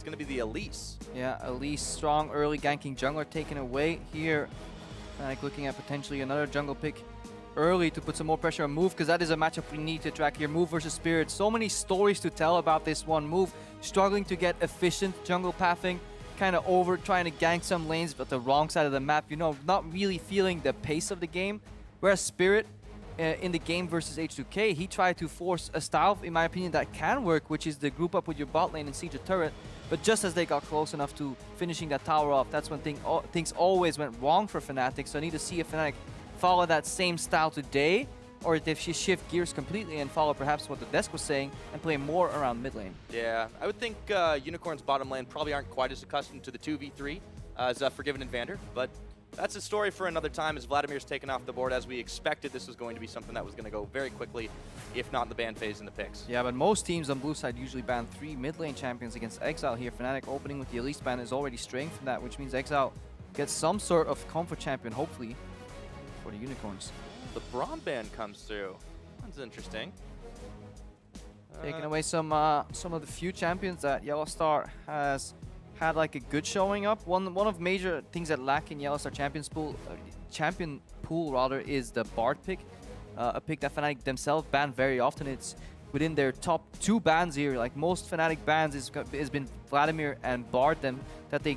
It's going to be the Elise. Yeah, Elise, strong early ganking jungler taken away here. Fnatic looking at potentially another jungle pick early to put some more pressure on Move, because that is a matchup we need to track here. Move versus Spirit. So many stories to tell about this one. Move struggling to get efficient jungle pathing, kind of over trying to gank some lanes, but the wrong side of the map, you know, not really feeling the pace of the game. Whereas Spirit, in the game versus H2K, he tried to force a style, in my opinion, that can work, which is the group up with your bot lane and siege a turret. But just as they got close enough to finishing that tower off, that's when things always went wrong for Fnatic. So I need to see if Fnatic follow that same style today, or if she shift gears completely and follow perhaps what the desk was saying and play more around mid lane. Yeah, I would think Unicorn's bottom lane probably aren't quite as accustomed to the 2v3 as Forgiven and Vander, but that's a story for another time as Vladimir's taken off the board. As we expected, this was going to be something that was going to go very quickly, if not in the ban phase in the picks. Yeah, but most teams on blue side usually ban 3 mid lane champions against Exileh here. Fnatic opening with the Elise ban is already straying from that, which means Exileh gets some sort of comfort champion, hopefully, for the Unicorns. The Braum ban comes through. That's interesting. Taking away some of the few champions that YellowStar has had like a good showing up. One of major things that lack in YellowStar champion pool rather is the Bard pick. A pick that Fnatic themselves ban very often. It's within their top 2 bans here. Like most Fnatic bans has been Vladimir and Bard that they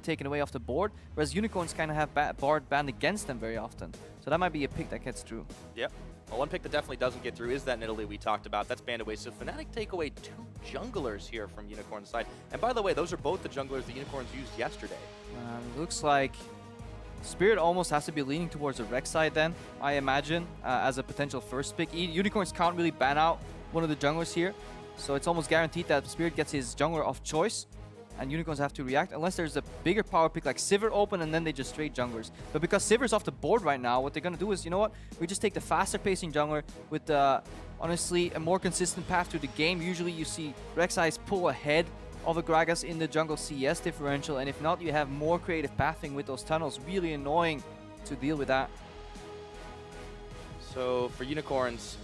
taken away off the board, whereas Unicorns kind of have Bard banned against them very often. So that might be a pick that gets through. Yep. Well, one pick that definitely doesn't get through is that Nidalee we talked about. That's banned away. So Fnatic take away 2 junglers here from Unicorn's side. And by the way, those are both the junglers the Unicorns used yesterday. Looks like Spirit almost has to be leaning towards the RekSai then, I imagine, as a potential first pick. Unicorns can't really ban out one of the junglers here, so it's almost guaranteed that Spirit gets his jungler of choice, and Unicorns have to react, unless there's a bigger power pick like Sivir open, and then they just straight junglers. But because Sivir's off the board right now, what they're going to do is, you know what, we just take the faster pacing jungler with, honestly, a more consistent path to the game. Usually you see RekSai's pull ahead of a Gragas in the jungle CS differential, and if not, you have more creative pathing with those tunnels. Really annoying to deal with that. So for Unicorns,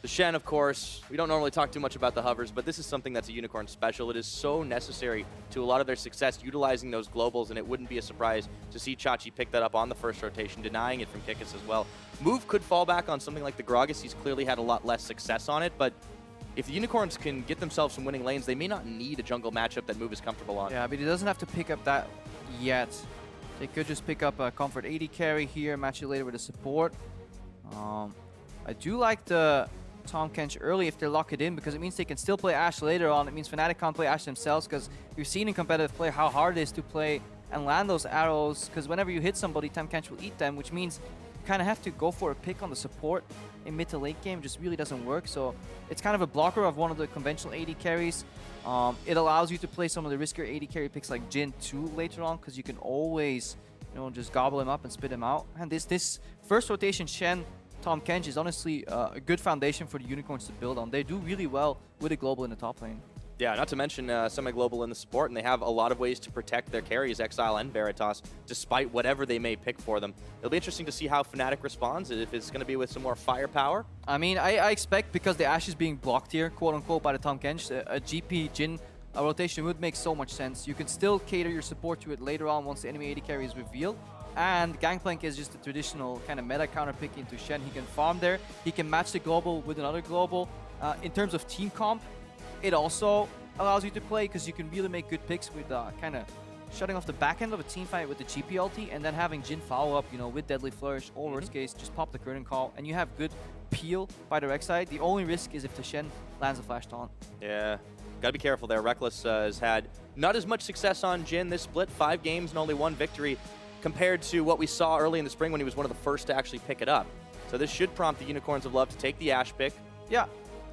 the Shen, of course, we don't normally talk too much about the hovers, but this is something that's a Unicorn special. It is so necessary to a lot of their success utilizing those globals, and it wouldn't be a surprise to see Chachi pick that up on the first rotation, denying it from Kikis as well. Move could fall back on something like the Gragas. He's clearly had a lot less success on it, but if the Unicorns can get themselves some winning lanes, they may not need a jungle matchup that Move is comfortable on. Yeah, but he doesn't have to pick up that yet. They could just pick up a comfort AD carry here, match it later with a support. I do like the Tahm Kench early if they lock it in, because it means they can still play Ashe later on. It means Fnatic can't play Ashe themselves, because you've seen in competitive play how hard it is to play and land those arrows, because whenever you hit somebody, Tahm Kench will eat them, which means you kind of have to go for a pick on the support in mid to late game. Just really doesn't work. So it's kind of a blocker of one of the conventional AD carries. It allows you to play some of the riskier AD carry picks like Jhin too later on, because you can always, you know, just gobble him up and spit him out. And this first rotation Shen Tahm Kench is honestly a good foundation for the Unicorns to build on. They do really well with a global in the top lane. Yeah, not to mention semi-global in the support, and they have a lot of ways to protect their carries, Exileh and Veritas, despite whatever they may pick for them. It'll be interesting to see how Fnatic responds, if it's going to be with some more firepower. I mean, I expect, because the Ashe is being blocked here, quote-unquote, by the Tahm Kench, a GP Jhin rotation would make so much sense. You can still cater your support to it later on once the enemy AD carry is revealed. And Gangplank is just a traditional kind of meta counter pick into Shen. He can farm there. He can match the global with another global. In terms of team comp, it also allows you to play, because you can really make good picks with kind of shutting off the back end of a team fight with the GP ulti, and then having Jhin follow up, you know, with Deadly Flourish, or worst case, just pop the curtain call, and you have good peel by the RekSai. The only risk is if the Shen lands a flash taunt. Yeah, gotta be careful there. Rekkles has had not as much success on Jhin this split, 5 games and only 1 victory, compared to what we saw early in the spring when he was one of the first to actually pick it up. So this should prompt the Unicorns of Love to take the Ashe pick. Yeah,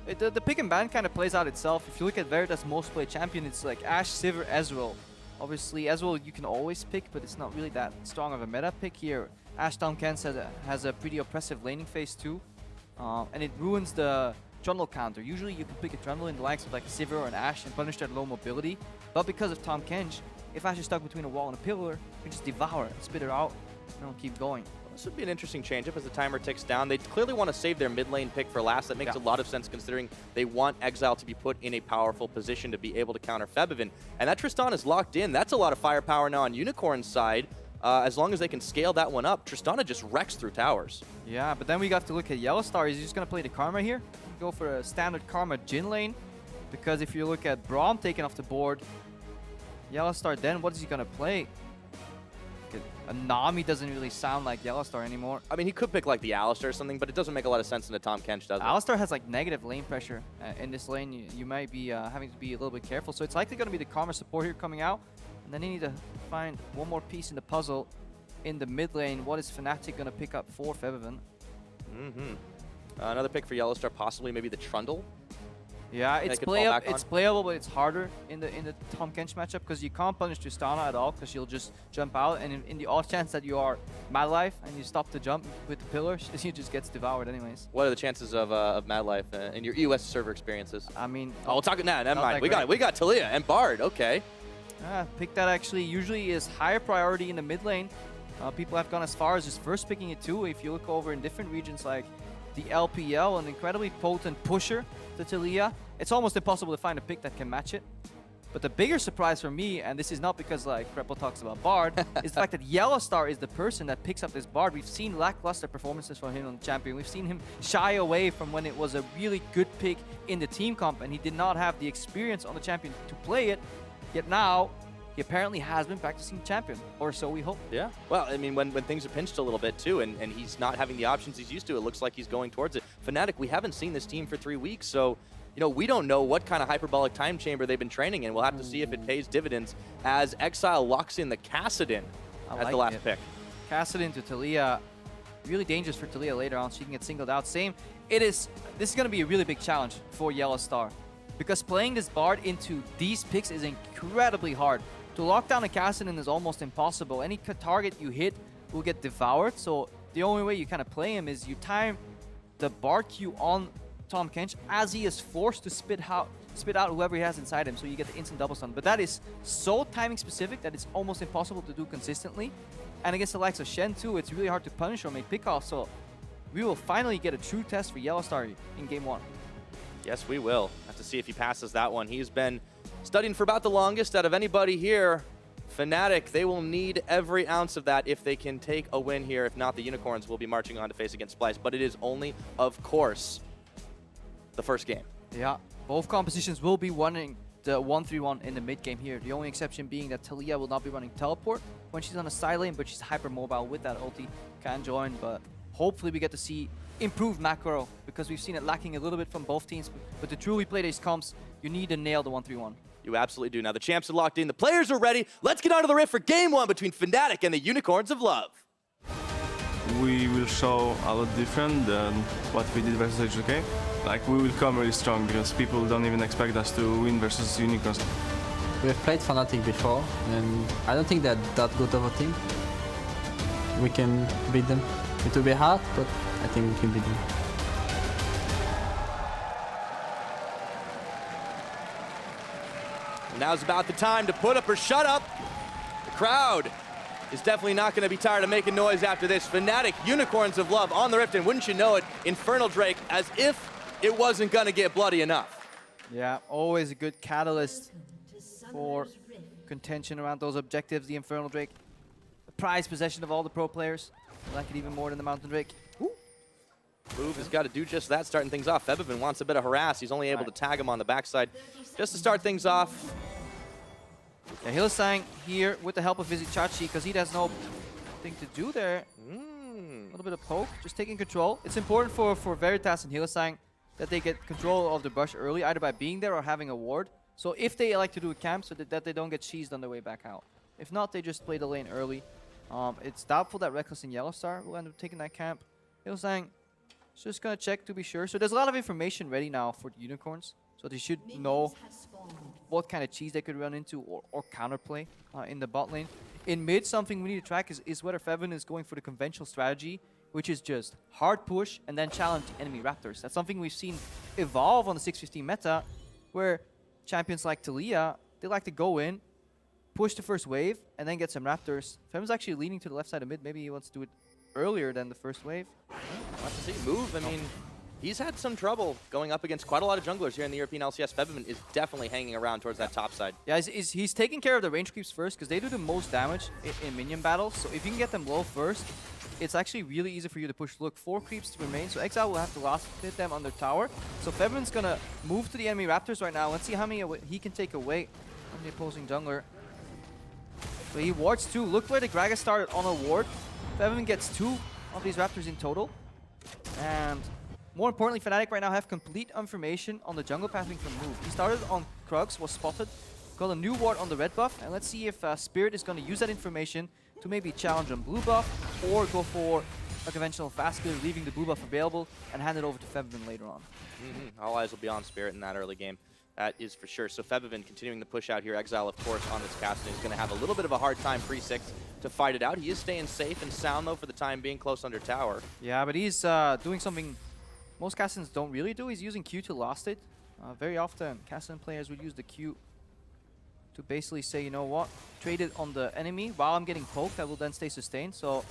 the pick and ban kind of plays out itself. If you look at Veritas' most played champion, it's like Ashe, Sivir, Ezreal. Obviously, Ezreal you can always pick, but it's not really that strong of a meta pick here. Ashe Tahm Kench has a pretty oppressive laning phase too, and it ruins the Trundle counter. Usually you can pick a Trundle in the likes of like Sivir or an Ashe and punish that low mobility, but because of Tahm Kench, if Ashe is stuck between a wall and a pillar, you can just devour it, spit it out, and keep going. This would be an interesting change-up as the timer ticks down. They clearly want to save their mid lane pick for last. That makes a lot of sense considering they want Exileh to be put in a powerful position to be able to counter Febiven. And that Tristana is locked in. That's a lot of firepower now on Unicorn's side. As long as they can scale that one up, Tristana just wrecks through towers. Yeah, but then we got to look at YellowStar. Is he just going to play the Karma here? Go for a standard Karma Jhin lane. Because if you look at Braum taken off the board, YellowStar then, what is he going to play? A Nami doesn't really sound like YellowStar anymore. I mean, he could pick like the Alistar or something, but it doesn't make a lot of sense in the Tahm Kench, does it? Alistar has like negative lane pressure. In this lane, you might be having to be a little bit careful. So it's likely going to be the Karma support here coming out. And then you need to find one more piece in the puzzle in the mid lane. What is Fnatic going to pick up for Febiven? Another pick for YellowStar, possibly maybe the Trundle. Yeah, it's playable, but it's harder in the Tahm Kench matchup because you can't punish Tristana at all because she'll just jump out, and in the odd chance that you are Mad Life and you stop the jump with the pillar, she just gets devoured anyways. What are the chances of Mad Life in your EOS server experiences? I mean, we'll talk now. Never mind. We got Taliyah and Bard. Okay. Pick that actually usually is higher priority in the mid lane. People have gone as far as just first picking it too. If you look over in different regions like the LPL, an incredibly potent pusher to Taliyah. It's almost impossible to find a pick that can match it. But the bigger surprise for me, and this is not because like Krepo talks about Bard, is the fact that YellowStar is the person that picks up this Bard. We've seen lackluster performances from him on Champion. We've seen him shy away from when it was a really good pick in the team comp, and he did not have the experience on the Champion to play it. Yet now, he apparently has been practicing Champion, or so we hope. Yeah, well, I mean, when things are pinched a little bit too, and he's not having the options he's used to, it looks like he's going towards it. Fnatic, we haven't seen this team for 3 weeks, so you know, we don't know what kind of hyperbolic time chamber they've been training in. We'll have to see if it pays dividends as Exileh locks in the Kassadin as the last pick. Kassadin to Taliyah, really dangerous for Taliyah later on. She can get singled out. This is going to be a really big challenge for YellowStar because playing this Bard into these picks is incredibly hard. To lock down a Kassadin is almost impossible. Any target you hit will get devoured, so the only way you kind of play him is you time the Bard Q on Tahm Kench as he is forced to spit out whoever he has inside him, so you get the instant double stun. But that is so timing specific that it's almost impossible to do consistently. And against the likes of Shen too, it's really hard to punish or make pickoffs, so we will finally get a true test for YellowStar in Game 1. Yes, we will. Have to see if he passes that one. He's been studying for about the longest out of anybody here. Fnatic, they will need every ounce of that if they can take a win here. If not, the Unicorns will be marching on to face against Splice. But it is only, of course, the first game. Yeah, both compositions will be running the 1-3-1 in the mid game here. The only exception being that Taliyah will not be running teleport when she's on a side lane, but she's hyper mobile with that ulti. Can join, but hopefully we get to see improved macro because we've seen it lacking a little bit from both teams. But to truly play these comps, you need to nail the 1-3-1. You absolutely do. Now the champs are locked in. The players are ready. Let's get onto the rift for Game 1 between Fnatic and the Unicorns of Love. We will show a lot different than what we did versus HLK. Like, we will come really strong because people don't even expect us to win versus Unicorns. We have played Fnatic before, and I don't think they're that good of a team. We can beat them. It will be hard, but I think we can beat them. Now's about the time to put up or shut up. The crowd is definitely not going to be tired of making noise after this. Fnatic, Unicorns of Love on the rift, and wouldn't you know it, Infernal Drake, as if it wasn't going to get bloody enough. Yeah, always a good catalyst for contention around those objectives. The Infernal Drake, the prized possession of all the pro players. I like it even more than the Mountain Drake. Move has got to do just that, starting things off. Febiven wants a bit of harass. He's only able to tag him on the backside just to start things off. Yeah, Hylissang here with the help of Vizicsacsi because he has no thing to do there. A little bit of poke, just taking control. It's important for Veritas and Hylissang that they get control of the brush early, either by being there or having a ward. So if they like to do a camp, so that they don't get cheesed on their way back out. If not, they just play the lane early. It's doubtful that Rekkles and YellowStar will end up taking that camp. Hylissang is just going to check to be sure. So there's a lot of information ready now for the Unicorns. So they should know what kind of cheese they could run into or counterplay in the bot lane. In mid, something we need to track is whether Febiven is going for the conventional strategy, which is just hard push and then challenge the enemy Raptors. That's something we've seen evolve on the 615 meta, where champions like Taliyah, they like to go in, push the first wave, and then get some Raptors. Febiven's actually leaning to the left side of mid. Maybe he wants to do it earlier than the first wave. We'll have to see. Move, I mean, he's had some trouble going up against quite a lot of junglers here in the European LCS. Febiven is definitely hanging around towards that top side. Yeah, he's taking care of the range creeps first because they do the most damage in minion battles. So if you can get them low first, it's actually really easy for you to push. Look, 4 creeps to remain, so Exileh will have to last hit them on their tower. So Febiven's gonna move to the enemy Raptors right now. Let's see how many he can take away from the opposing jungler. So he wards 2. Look where the Gragas started on a ward. Febiven gets 2 of these Raptors in total. And more importantly, Fnatic right now have complete information on the jungle pathing from Move. He started on Krugs, was spotted, got a new ward on the red buff, and let's see if Spirit is going to use that information to maybe challenge on blue buff, or go for a conventional fast clear, leaving the blue buff available, and hand it over to Febiven later on. All eyes will be on Spirit in that early game. That is for sure. So Febiven continuing the push out here. Exileh, of course, on this Kassadin is going to have a little bit of a hard time pre-6 to fight it out. He is staying safe and sound, though, for the time being, close under tower. Yeah, but he's doing something most Kassadins don't really do. He's using Q to last it. Very often, Kassadin players would use the Q to basically say, you know what, trade it on the enemy while I'm getting poked. I will then stay sustained. So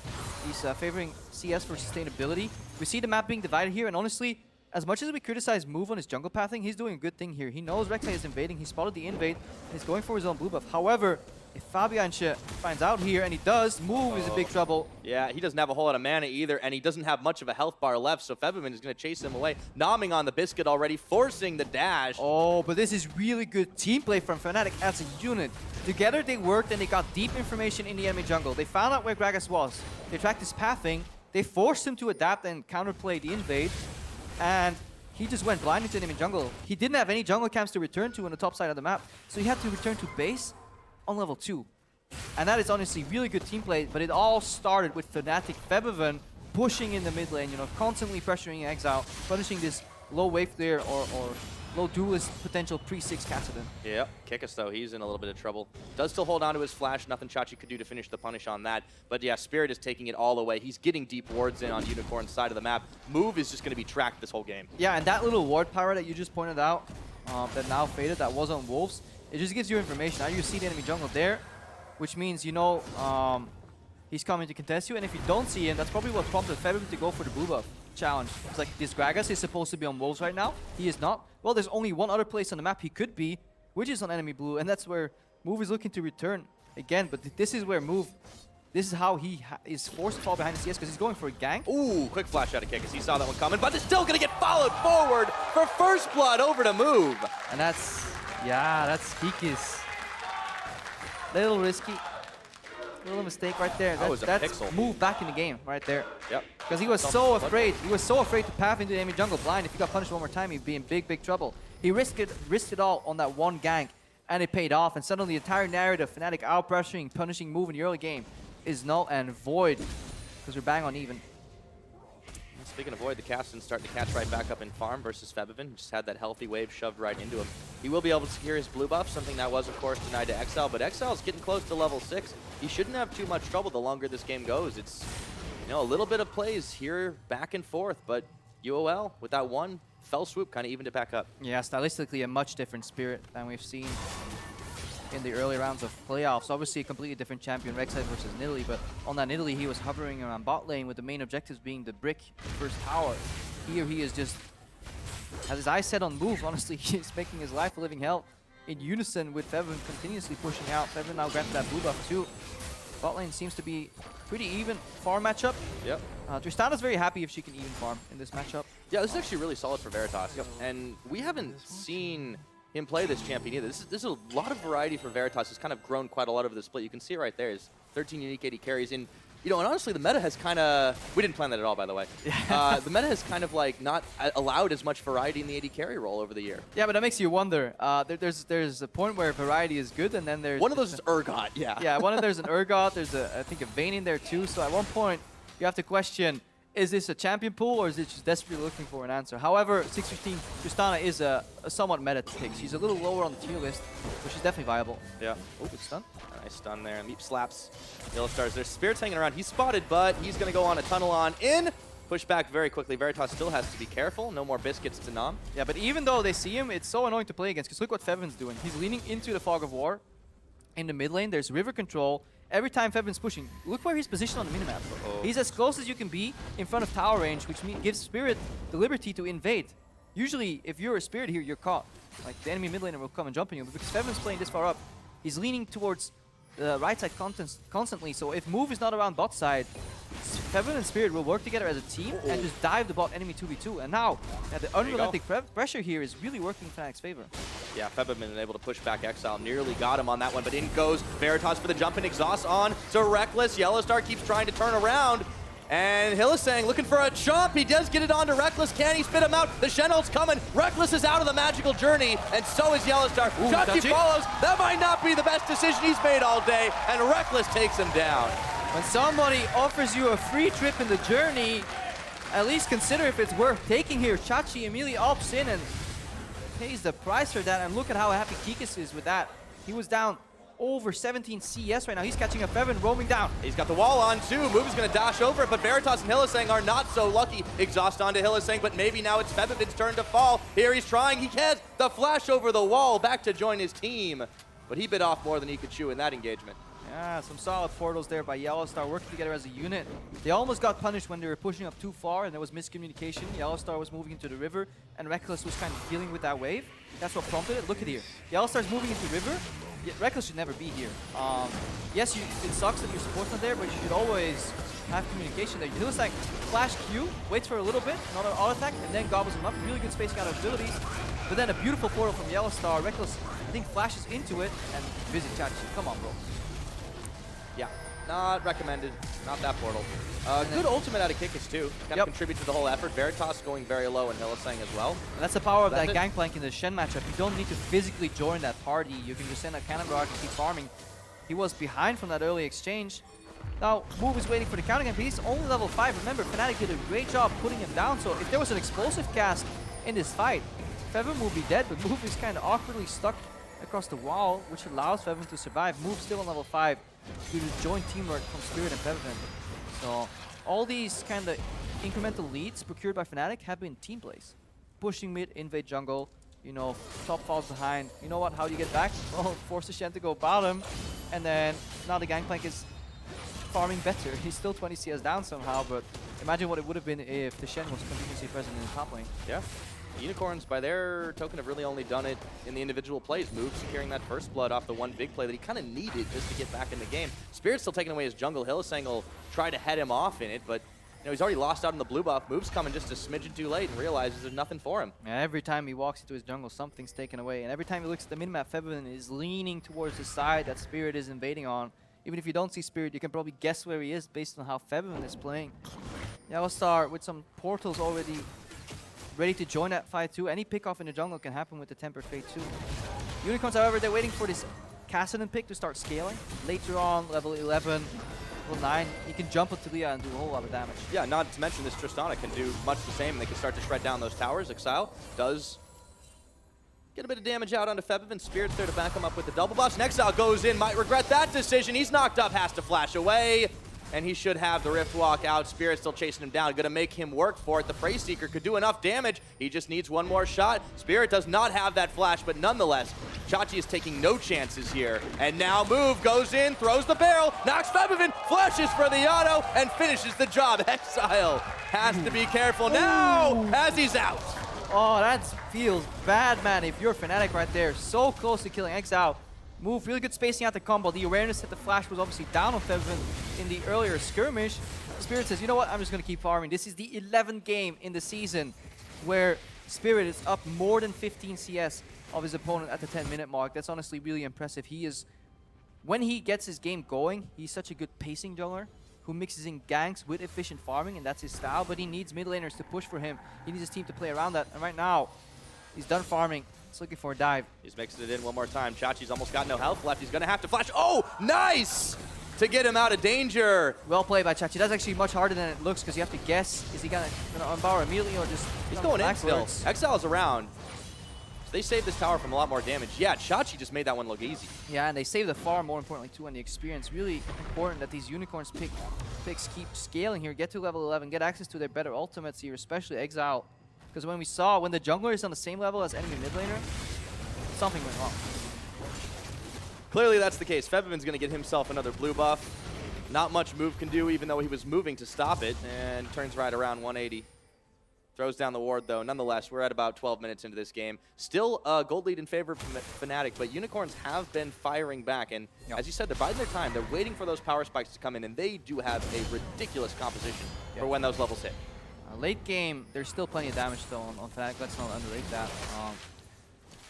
he's favoring CS for sustainability. We see the map being divided here, and honestly, as much as we criticize Move on his jungle pathing, he's doing a good thing here. He knows RekSai is invading. He spotted the invade, and he's going for his own blue buff. However, if Fabianche finds out here, and he does, Move is in big trouble. Yeah, he doesn't have a whole lot of mana either, and he doesn't have much of a health bar left, so Febiven is going to chase him away. Nomming on the biscuit already, forcing the dash. Oh, but this is really good team play from Fnatic as a unit. Together they worked, and they got deep information in the enemy jungle. They found out where Gragas was. They tracked his pathing. They forced him to adapt and counterplay the invade. And he just went blind into enemy jungle. He didn't have any jungle camps to return to on the top side of the map, so he had to return to base on level 2. And that is honestly really good team play, but it all started with Fnatic Febiven pushing in the mid lane, you know, constantly pressuring Exileh, punishing this low wave there or low duelist potential pre-6 Kassadin. Yep, Kikis though, he's in a little bit of trouble. Does still hold on to his flash, nothing Chachi could do to finish the punish on that. But yeah, Spirit is taking it all away. He's getting deep wards in on Unicorn's side of the map. Move is just going to be tracked this whole game. Yeah, and that little ward power that you just pointed out, that now faded, that was on Wolves, it just gives you information. Now you see the enemy jungle there, which means you know he's coming to contest you, and if you don't see him, that's probably what prompted Febiven to go for the blue buff challenge. It's like, this Gragas is supposed to be on Wolves right now. He is not. Well, there's only one other place on the map he could be, which is on enemy blue, and that's where Move is looking to return again. But this is where Move, this is how he is forced to fall behind the CS, because he's going for a gank. Ooh, quick flash out of Kikis. He saw that one coming, but it's still going to get followed forward for first blood over to Move. And that's, yeah, that's Kikis. Little risky. Little mistake right there. That was a that's pixel. Move back in the game right there. Yep. Because he was so afraid. He was so afraid to path into the enemy jungle blind. If he got punished one more time, he'd be in big, big trouble. He risked it all on that one gank, and it paid off. And suddenly the entire narrative, Fnatic out pressuring, punishing Move in the early game, is null and void. Because we're bang on even. Speaking of void, the Kassadin's starting to catch right back up in farm versus Febiven. Just had that healthy wave shoved right into him. He will be able to secure his blue buff, something that was, of course, denied to Exileh. But Exileh's getting close to level 6. He shouldn't have too much trouble the longer this game goes. It's, you know, a little bit of plays here back and forth, but UOL, with that one fell swoop, kind of evened it back up. Yeah, stylistically a much different Spirit than we've seen in the early rounds of playoffs. Obviously a completely different champion, RekSai versus Nidalee, but on that Nidalee he was hovering around bot lane with the main objectives being the brick first tower. Here he is just, has his eyes set on Move, honestly. He's making his life a living hell in unison with Febiven continuously pushing out. Febiven now granted that blue buff too. Bot lane seems to be pretty even farm matchup. Yep. Tristana's very happy if she can even farm in this matchup. Yeah, this is actually really solid for Veritas. Yep. And we haven't seen him play this champion either. This is a lot of variety for Veritas. It's kind of grown quite a lot over the split. You can see right there is 13 unique AD carries in. You know, and honestly, the meta has kind of, we didn't plan that at all, by the way. The meta has kind of like not allowed as much variety in the AD carry role over the year. Yeah, but that makes you wonder. There's a point where variety is good, and then there's one of those is Urgot. Yeah. Yeah, there's an Urgot. There's I think a Vayne in there too. So at one point, you have to question: is this a champion pool, or is it just desperately looking for an answer? However, 615 Tristana is a somewhat meta pick. She's a little lower on the tier list, but she's definitely viable. Yeah. Oh, good stun. Nice stun there. Meep slaps. YellowStar's there. Spirit's hanging around. He's spotted, but he's going to go on a tunnel on in. Push back very quickly. Veritas still has to be careful. No more biscuits to nom. Yeah, but even though they see him, it's so annoying to play against, because look what Febiven's doing. He's leaning into the Fog of War. in the mid lane. There's river control. Every time Febiven's pushing, look where he's positioned on the minimap. He's as close as you can be in front of tower range, which gives Spirit the liberty to invade. Usually, if you're a Spirit here, you're caught. Like, the enemy mid laner will come and jump on you, but because Febiven's playing this far up, he's leaning towards the right side constantly, so if Move is not around bot side, Febiven and Spirit will work together as a team and just dive the bot enemy 2v2. And now, the unrelenting pressure here is really working in Fnatic's favor. Yeah, Febiven able to push back Exileh, nearly got him on that one, but in goes Veritas for the jump and exhaust on to Rekkles. YellowStar keeps trying to turn around, and Hylissang looking for a chomp. He does get it onto Rekkles. Can he spit him out? The Shen ult's coming. Rekkles is out of the magical journey, and so is YellowStar. Chachi follows. That might not be the best decision he's made all day, and Rekkles takes him down. When somebody offers you a free trip in the journey, at least consider if it's worth taking here. Chachi immediately opts in and pays the price for that, and look at how happy Kikis is with that. He was down over 17 CS right now. He's catching a Febiven roaming down. He's got the wall on too. Move is going to dash over it, but Veritas and Hylissang are not so lucky. Exhaust onto Hylissang, but maybe now it's Febiven's turn to fall. Here he's trying. He has the flash over the wall back to join his team, but he bit off more than he could chew in that engagement. Yeah, some solid portals there by YellowStar working together as a unit. They almost got punished when they were pushing up too far and there was miscommunication. YellowStar was moving into the river and Rekkles was kind of dealing with that wave. That's what prompted it. Look at here. YellowStar's moving into river. Rekkles should never be here. Yes, it sucks that your support's not there, but you should always have communication there. Hylissang flash Q, waits for a little bit, another auto attack, and then gobbles him up. Really good spacing out of abilities. But then a beautiful portal from YellowStar. Rekkles, I think, flashes into it, and Vizicsacsi. Come on, bro. Yeah, not recommended. Not that portal. Good ultimate out of Kikis too. Kind of contribute to the whole effort. Veritas going very low and Hylissang as well. And that's the power of that Gangplank in the Shen matchup. You don't need to physically join that party. You can just send a cannon barrage and keep farming. He was behind from that early exchange. Now, Move is waiting for the counter again, but he's only level 5. Remember, Fnatic did a great job putting him down, so if there was an explosive cast in this fight, Febiven will be dead, but Move is kind of awkwardly stuck across the wall, which allows Febiven to survive. Move still on level 5 due to joint teamwork from Spirit and Febiven. So all these kind of incremental leads procured by Fnatic have been team plays. Pushing mid, invade jungle, you know, top falls behind. You know what, how do you get back? Well, force the Shen to go bottom, and then now the Gangplank is farming better. He's still 20 CS down somehow, but imagine what it would have been if the Shen was continuously present in the top lane. Yeah. Unicorns, by their token, have really only done it in the individual plays. Move securing that first blood off the one big play that he kind of needed just to get back in the game. Spirit's still taking away his jungle. Hylissang will try to head him off in it, but you know, he's already lost out on the blue buff. Move's coming just a smidgen too late and realizes there's nothing for him. Yeah, every time he walks into his jungle, something's taken away. And every time he looks at the minimap, Febiven is leaning towards the side that Spirit is invading on. Even if you don't see Spirit, you can probably guess where he is based on how Febiven is playing. YellowStar with some portals already ready to join that fight too. Any pick off in the jungle can happen with the Tempered Fate too. Unicorns, however, they're waiting for this Kassadin pick to start scaling. Later on, level 11, level 9, he can jump with Taliyah and do a whole lot of damage. Yeah, not to mention this Tristana can do much the same. They can start to shred down those towers. Exileh does get a bit of damage out onto Febiven. Spirit's there to back him up with the double buffs. And Exileh goes in, might regret that decision. He's knocked up, has to flash away. And he should have the Rift Walk out. Spirit still chasing him down. Gonna make him work for it. The Prey Seeker could do enough damage. He just needs one more shot. Spirit does not have that flash, but nonetheless, Chachi is taking no chances here. And now Move goes in, throws the barrel, knocks Febiven, flashes for the auto, and finishes the job. Exileh has to be careful now as he's out. Oh, that feels bad, man. If you're Fnatic right there, so close to killing Exileh. Move, really good spacing out the combo. The awareness that the flash was obviously down on Febiven in the earlier skirmish. Spirit says, you know what, I'm just going to keep farming. This is the 11th game in the season where Spirit is up more than 15 CS of his opponent at the 10-minute mark. That's honestly really impressive. He is, when he gets his game going, he's such a good pacing jungler who mixes in ganks with efficient farming, and that's his style, but he needs mid laners to push for him. He needs his team to play around that, and right now, he's done farming. He's looking for a dive. He's mixing it in one more time. Chachi's almost got no health left. He's going to have to flash. Oh, nice! To get him out of danger. Well played by Chachi. That's actually much harder than it looks because you have to guess, is he going to unpower immediately or just... He's going in still. Exileh's around. So they saved this tower from a lot more damage. Yeah, Chachi just made that one look easy. Yeah, and they saved the farm, more importantly, too, and the experience. Really important that these Unicorns picks keep scaling here, get to level 11, get access to their better ultimates here, especially Exileh. Because when the jungler is on the same level as enemy mid laner, something went wrong. Clearly that's the case. Febiven's going to get himself another blue buff. Not much Move can do, even though he was moving to stop it, and turns right around 180. Throws down the ward, though. Nonetheless, we're at about 12 minutes into this game. Still a gold lead in favor of Fnatic, but Unicorns have been firing back. And as you said, they're biding their time. They're waiting for those power spikes to come in, and they do have a ridiculous composition for when those levels hit. Late game, there's still plenty of damage, though, on Fnatic. Let's not underrate that.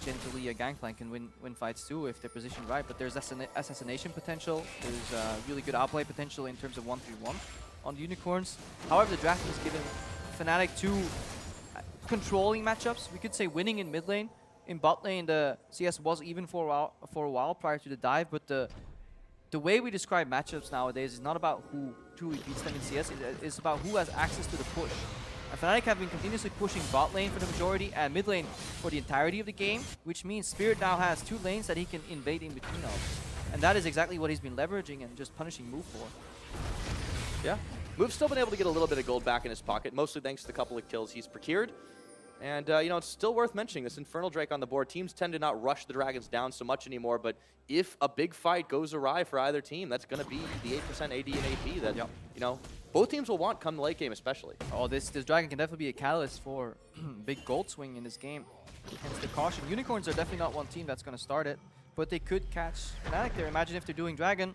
Jhin, Taliyah, Gangplank can win fights, too, if they're positioned right. But there's assassination potential. There's really good outplay potential in terms of 1-3-1 on the Unicorns. However, the draft has given Fnatic two controlling matchups. We could say winning in mid lane. In bot lane, the CS was even for a while prior to the dive, but the way we describe matchups nowadays is not about who truly beats them in CS, it's about who has access to the push. And Fnatic have been continuously pushing bot lane for the majority and mid lane for the entirety of the game, which means Spirit now has two lanes that he can invade in between of. And that is exactly what he's been leveraging and just punishing Move for. Yeah. Move's still been able to get a little bit of gold back in his pocket, mostly thanks to the couple of kills he's procured. And, you know, it's still worth mentioning, this Infernal Drake on the board. Teams tend to not rush the Dragons down so much anymore, but if a big fight goes awry for either team, that's going to be the 8% AD and AP that, you know, both teams will want come the late game especially. Oh, this Dragon can definitely be a catalyst for big gold swing in this game. Hence the caution. Unicorns are definitely not one team that's going to start it, but they could catch Fnatic there. Imagine if they're doing Dragon,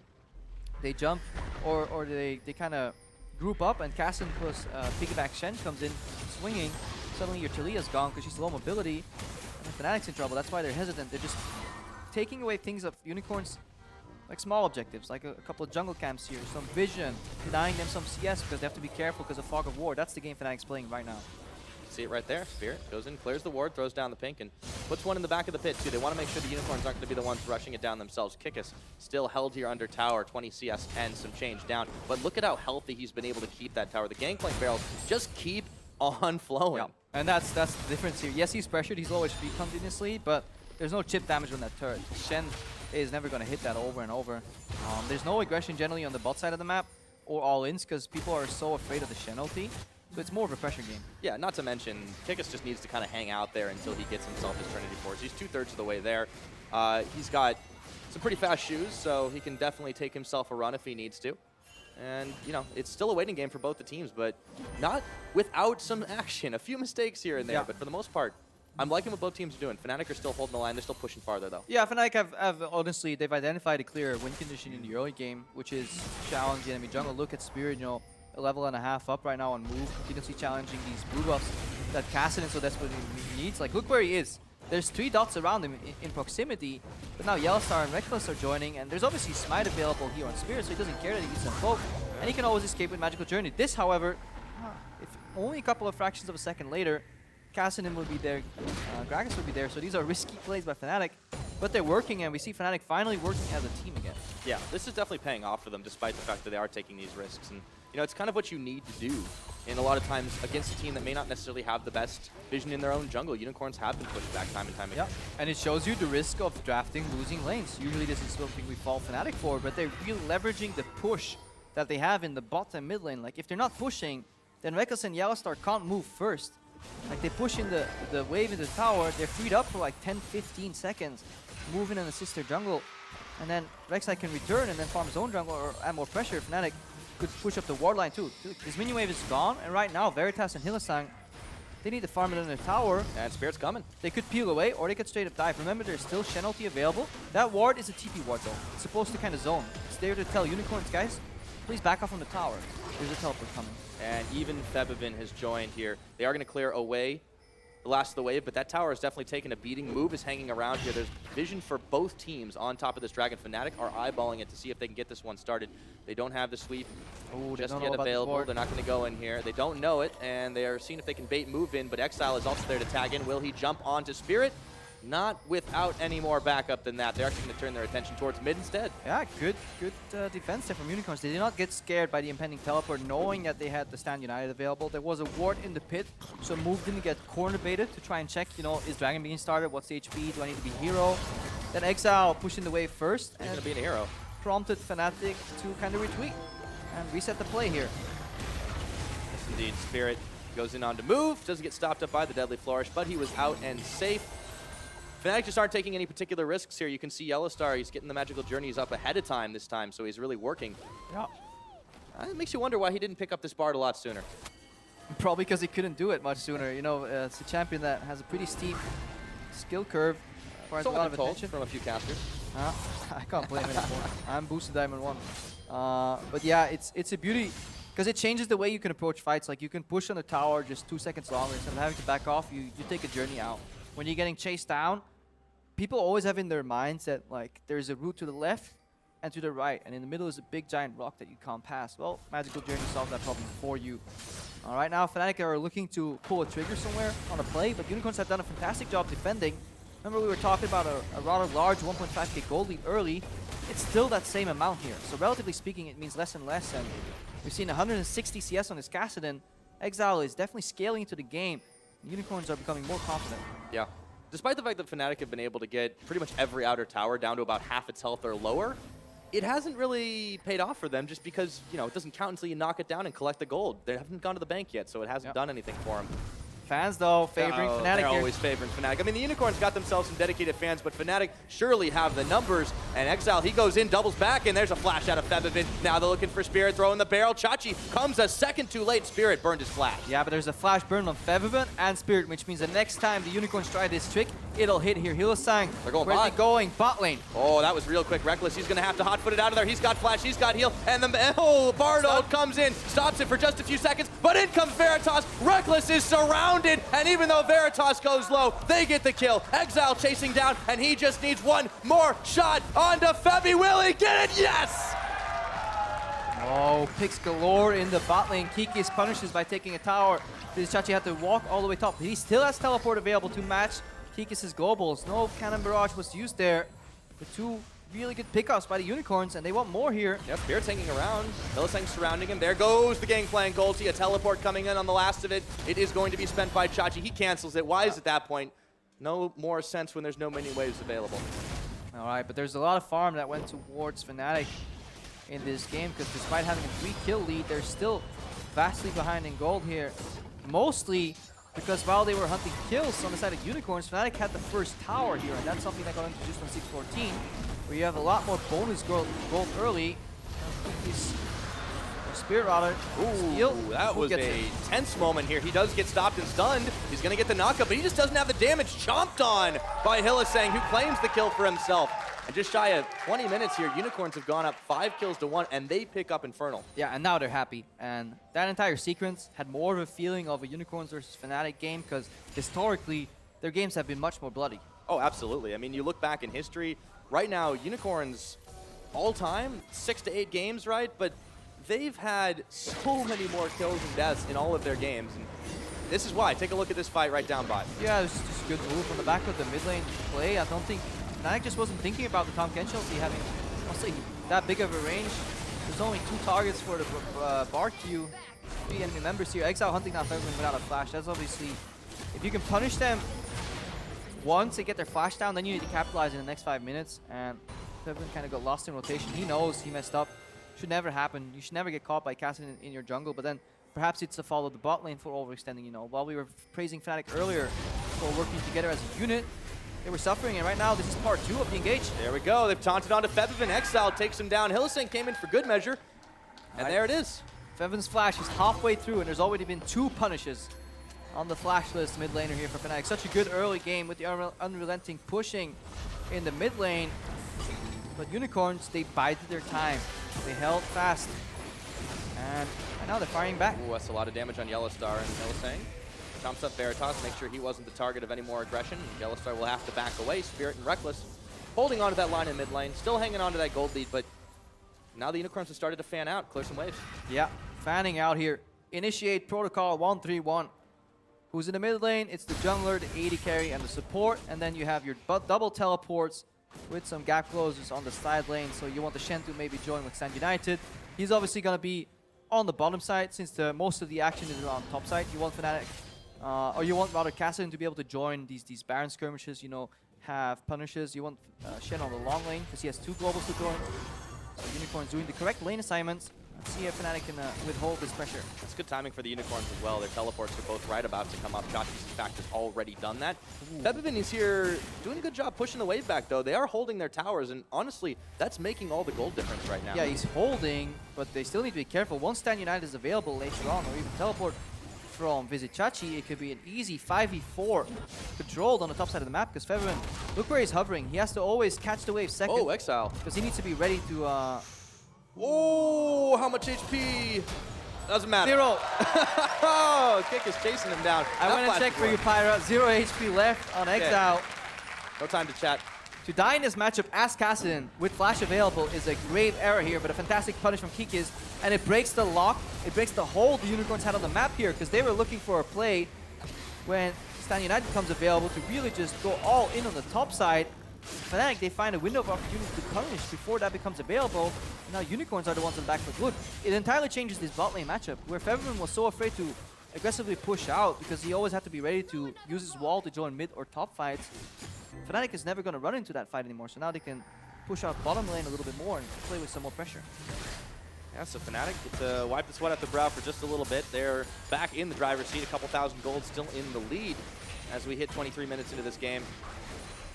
they jump, or they kind of group up, and Kassadin plus piggyback Shen comes in swinging. Suddenly your Taliyah's gone because she's low mobility, and Fnatic's in trouble. That's why they're hesitant. They're just taking away things of Unicorns, like small objectives, like a couple of jungle camps here, some vision, denying them some CS because they have to be careful because of Fog of War. That's the game Fnatic's playing right now. See it right there. Spirit goes in, clears the ward, throws down the pink, and puts one in the back of the pit, too. They want to make sure the Unicorns aren't going to be the ones rushing it down themselves. Kikis still held here under tower, 20 CS and some change down. But look at how healthy he's been able to keep that tower. The Gangplank barrels just keep on flowing. Yeah. And that's the difference here. Yes, he's pressured, he's low HP continuously, but there's no chip damage on that turret. Shen is never going to hit that over and over. There's no aggression generally on the bot side of the map, or all-ins, because people are so afraid of the Shen ulti. So it's more of a pressure game. Yeah, not to mention, Kikis just needs to kind of hang out there until he gets himself his Trinity Force. He's 2/3 of the way there. He's got some pretty fast shoes, so he can definitely take himself a run if he needs to. And, you know, it's still a waiting game for both the teams, but not without some action. A few mistakes here and there, but for the most part, I'm liking what both teams are doing. Fnatic are still holding the line. They're still pushing farther, though. Yeah, Fnatic have honestly, they've identified a clear win condition in the early game, which is challenge the enemy jungle. Look at Spirit, you know, a level and a half up right now on Move, continuously challenging these blue buffs that Kassadin so desperately needs. Like, look where he is. There's 3 dots around him in proximity, but now YellowStar and Rekkles are joining, and there's obviously Smite available here on Spirit, so he doesn't care that he gets some poke, and he can always escape with Magical Journey. This, however, if only a couple of fractions of a second later, Kassadin would be there, Gragas would be there, so these are risky plays by Fnatic, but they're working, and we see Fnatic finally working as a team again. Yeah, this is definitely paying off for them, despite the fact that they are taking these risks. And you know, it's kind of what you need to do. And a lot of times against a team that may not necessarily have the best vision in their own jungle, Unicorns have been pushed back time and time again. And it shows you the risk of drafting losing lanes. Usually this is something we fall Fnatic for, but they're really leveraging the push that they have in the bot and mid lane. Like, if they're not pushing, then Rekkles and YellowStar can't move first. Like, they push in the wave in the tower, they're freed up for like 10-15 seconds, moving and assist their jungle, and then RekSai can return and then farm his own jungle or add more pressure. Fnatic could push up the ward line too. His minion wave is gone, and right now Veritas and Hylissang, they need to farm it in their tower. And Spirit's coming. They could peel away, or they could straight up dive. Remember, there's still Shen ulti available. That ward is a TP ward though. It's supposed to kind of zone. It's there to tell Unicorns, guys, please back off from the tower. There's a teleport coming. And even Febiven has joined here. They are going to clear away the last of the wave, but that tower is definitely taking a beating. Move is hanging around here. There's vision for both teams on top of this dragon. Fnatic are eyeballing it to see if they can get this one started. They don't have the sweep just yet available. They're not going to go in here. They don't know it, and they are seeing if they can bait Move in, but Exileh is also there to tag in. Will he jump onto Spirit? Not without any more backup than that. They're actually going to turn their attention towards mid instead. Yeah, good defense there from Unicorns. They did not get scared by the impending teleport, knowing that they had the Stand United available. There was a ward in the pit, so Move didn't get corner baited to try and check, you know, is Dragon being started? What's the HP? Do I need to be hero? Then Exileh pushing the wave first. He's going to be an hero. Prompted Fnatic to kind of retweet and reset the play here. Yes, indeed. Spirit goes in on to Move. Doesn't get stopped up by the Deadly Flourish, but he was out and safe. Fnatic just aren't taking any particular risks here. You can see YellowStar, he's getting the magical journeys up ahead of time this time, so he's really working. Yeah. It makes you wonder why he didn't pick up this Bard a lot sooner. Probably because he couldn't do it much sooner. You know, it's a champion that has a pretty steep skill curve. Requires a lot of attention from a few casters. I can't blame it anymore. I'm boosted Diamond 1. But yeah, it's a beauty because it changes the way you can approach fights. Like you can push on the tower just 2 seconds longer instead of having to back off. You take a journey out. When you're getting chased down, people always have in their minds that like there's a route to the left and to the right, and in the middle is a big giant rock that you can't pass. Well, Magical Journey solves that problem for you. Right now, Fnatic are looking to pull a trigger somewhere on a play, but Unicorns have done a fantastic job defending. Remember we were talking about a rather large 1.5k gold lead early. It's still that same amount here. So relatively speaking, it means less and less. And we've seen 160 CS on this Kassadin. Exileh is definitely scaling into the game. Unicorns are becoming more confident. Yeah. Despite the fact that Fnatic have been able to get pretty much every outer tower down to about half its health or lower, it hasn't really paid off for them just because, you know, it doesn't count until you knock it down and collect the gold. They haven't gone to the bank yet, so it hasn't done anything for them. Fans, though, favoring Fnatic they're here. always favoring Fnatic. I mean, the Unicorns got themselves some dedicated fans, but Fnatic surely have the numbers. And Exileh, he goes in, doubles back, and there's a flash out of Febiven. Now they're looking for Spirit, throwing the barrel. Chachi comes a second too late. Spirit burned his flash. Yeah, but there's a flash burn on Febiven and Spirit, which means the next time the Unicorns try this trick, it'll hit here. Hylissang, they're going where's bot. he going? Bot lane. Oh, that was real quick. Rekkles, he's going to have to hot-foot it out of there. He's got flash, he's got heal, and the Bardo comes in, stops it for just a few seconds, but in comes Veritas. Rekkles is surrounded, and even though Veritas goes low, they get the kill. Exileh chasing down, and he just needs one more shot onto Febi. Will he get it? Yes! Oh, picks galore in the bot lane. Kikis punishes by taking a tower. Vizicsacsi had to walk all the way top. He still has teleport available to match Kikis' globals. No cannon barrage was used there. The two really good pickups by the Unicorns, and they want more here. Yep, Spirit's hanging around. Hylissang surrounding him. There goes the Gangplank ulti. A teleport coming in on the last of it. It is going to be spent by Chachi. He cancels it. Why is at that point? No more sense when there's no mini waves available. All right, but there's a lot of farm that went towards Fnatic in this game, because despite having a 3-kill lead, they're still vastly behind in gold here. Mostly because while they were hunting kills on the side of Unicorns, Fnatic had the first tower here, and that's something that got introduced on 614, where you have a lot more bonus gold early. Spirit rather. Ooh, that was a tense moment here. He does get stopped and stunned. He's going to get the knockup, but he just doesn't have the damage. Chomped on by Hylissang, who claims the kill for himself. And just shy of 20 minutes here, Unicorns have gone up 5 kills to 1, and they pick up Infernal. Yeah, and now they're happy. And that entire sequence had more of a feeling of a Unicorns versus Fnatic game, because historically, their games have been much more bloody. Oh, absolutely. I mean, you look back in history, right now, Unicorns all time, 6 to 8 games, right? But they've had so many more kills and deaths in all of their games. And this is why. Take a look at this fight right down by. Yeah, it's just a good move on the back of the mid lane play. I don't think Fnatic just wasn't thinking about the Tahm Kench ulti having, honestly, that big of a range. There's only 2 targets for the bar queue. 3 enemy members here. Exileh hunting down Febiven without a flash. That's obviously, if you can punish them once they get their flash down, then you need to capitalize in the next 5 minutes. And Febiven kind of got lost in rotation. He knows he messed up. Should never happen. You should never get caught by Kassadin in your jungle. But then perhaps it's to follow the bot lane for overextending. You know, while we were praising Fnatic earlier for working together as a unit, they were suffering, and right now this is part 2 of the engage. There we go. They've taunted onto Febiven. Exileh takes him down. Hylissang came in for good measure, and there it is. Febiven's flash is halfway through, and there's already been 2 punishes on the flash list mid laner here for Fnatic. Such a good early game with the unrelenting pushing in the mid lane. But Unicorns, they bided their time. They held fast, and right now they're firing back. Ooh, that's a lot of damage on YellowStar and Hylissang. Chomps up Veritas, make sure he wasn't the target of any more aggression. YellowStar will have to back away. Spirit and Rekkles holding on to that line in mid lane, still hanging on to that gold lead, but now the Unicorns have started to fan out, clear some waves. Yeah, fanning out here. Initiate protocol 131. Who's in the mid lane? It's the jungler, the AD carry, and the support, and then you have your double teleports with some gap closers on the side lane, so you want the Shen to maybe join with Stand United. He's obviously going to be on the bottom side, since most of the action is on top side. You want Fnatic, or you want rather Kassadin to be able to join these Baron skirmishes, you know, have punishes. You want Shen on the long lane, because he has 2 globals to throw in. So Unicorns doing the correct lane assignments. see if Fnatic can withhold this pressure. It's good timing for the Unicorns as well. Their teleports are both right about to come up. Chachi's, in fact, has already done that. Febiven is here doing a good job pushing the wave back, though. They are holding their towers, and honestly, that's making all the gold difference right now. Yeah, he's holding, but they still need to be careful. Once Stand United is available later on, or even teleport from Vizicsacsi, it could be an easy 5v4 controlled on the top side of the map, because Febiven, look where he's hovering. He has to always catch the wave second. Oh, Exile. Because he needs to be ready to... Oh, how much HP? Doesn't matter. 0. Oh, Kikis chasing him down. I went and checked for you, Pyra. 0 HP left on Exile. No time to chat. To die in this matchup as Kassadin with flash available is a grave error here, but a fantastic punish from Kikis, and it breaks the lock, it breaks the hold the Unicorns had on the map here, because they were looking for a play when Stand United becomes available to really just go all in on the top side. Fnatic, they find a window of opportunity to punish before that becomes available. And now Unicorns are the ones on the back foot. Look, it entirely changes this bot lane matchup, where Febiven was so afraid to aggressively push out because he always had to be ready to use his wall to join mid or top fights. Fnatic is never going to run into that fight anymore, so now they can push out bottom lane a little bit more and play with some more pressure. Yeah, so Fnatic get to wipe the sweat off the brow for just a little bit. They're back in the driver's seat, a couple thousand gold still in the lead as we hit 23 minutes into this game.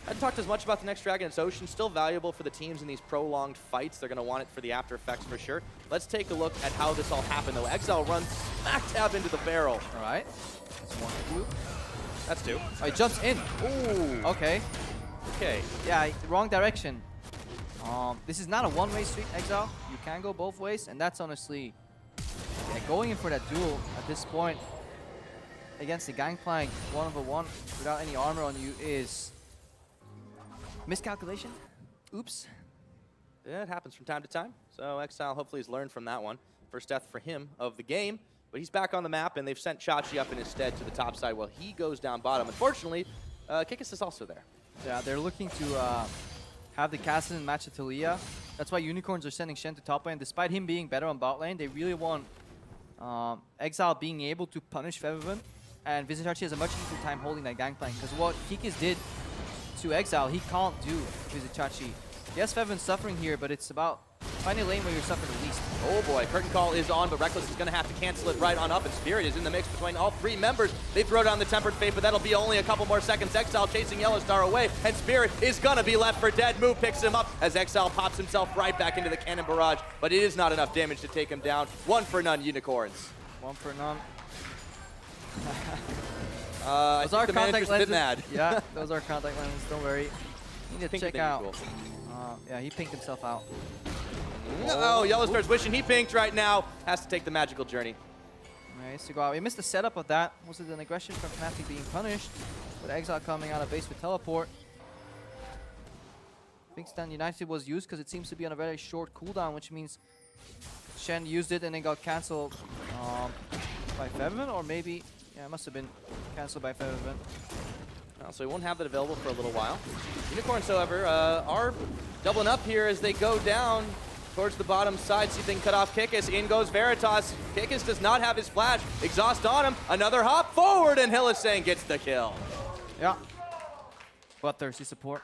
I hadn't talked as much about the next Dragon. It's Ocean, still valuable for the teams in these prolonged fights. They're going to want it for the after effects for sure. Let's take a look at how this all happened, though. Exile runs smack dab into the barrel. All right, that's 1, 2. That's 2. Oh, he jumps in. Ooh. Okay. Okay. Yeah, wrong direction. This is not a one-way street, Exile. You can go both ways, and that's honestly going in for that duel at this point against the Gangplank 1-on-1 without any armor on you is miscalculation. Oops. Yeah, it happens from time to time. So Exile hopefully has learned from that one. First death for him of the game. But he's back on the map, and they've sent Chachi up in his stead to the top side while he goes down bottom. Unfortunately, Kikis is also there. Yeah, they're looking to have the Kassadin match at Taliyah. That's why Unicorns are sending Shen to top lane. Despite him being better on bot lane, they really want Exile being able to punish Febiven. And Vizicsacsi has a much easier time holding that Gangplank, because what Kikis did to Exile, he can't do Vizicsacsi. Yes, Febiven's suffering here, but it's about finding a lane where you're suffering the least. Oh boy, Curtain Call is on, but Rekkles is going to have to cancel it right on up, and Spirit is in the mix between all 3 members. They throw down the Tempered Fate, but that'll be only a couple more seconds. Exile chasing YellowStar away, and Spirit is going to be left for dead. Move picks him up as Exile pops himself right back into the cannon barrage, but it is not enough damage to take him down. 1 for none, Unicorns. 1 for none. I Those are think the contact manager's a bit lenses. mad. Yeah, those are contact lenses, don't worry. You need to Pink check thing is out. cool. Yeah, he pinked himself out. Oh, YellowStar's wishing he pinked right now. Has to take the magical journey. Nice to go out. We missed the setup of that. Was it an aggression from Fnatic being punished? With Exile coming out of base with teleport. I think Stand United was used because it seems to be on a very short cooldown, which means Shen used it and then got cancelled by Febiven, or maybe, yeah, it must have been cancelled by Febiven. So he won't have that available for a little while. Unicorns, however, are doubling up here as they go down towards the bottom side. See if they can cut off Kikis. In goes Veritas. Kikis does not have his flash. Exhaust on him. Another hop forward, and Hylissang gets the kill. Yeah. Bloodthirsty support.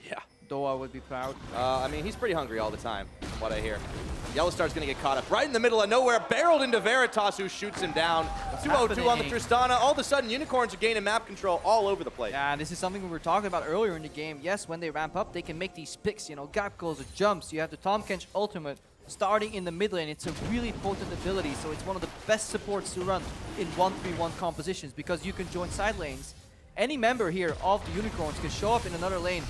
Yeah. Doa would be proud. I mean, he's pretty hungry all the time, from what I hear. YellowStar's going to get caught up right in the middle of nowhere, barreled into Veritas, who shoots him down. 2-0-2 on the Tristana. All of a sudden, Unicorns are gaining map control all over the place. Yeah, and this is something we were talking about earlier in the game. Yes, when they ramp up, they can make these picks, you know, gap goals or jumps. You have the Tahm Kench ultimate starting in the mid lane. It's a really potent ability, so it's one of the best supports to run in 1-3-1 compositions because you can join side lanes. Any member here of the Unicorns can show up in another lane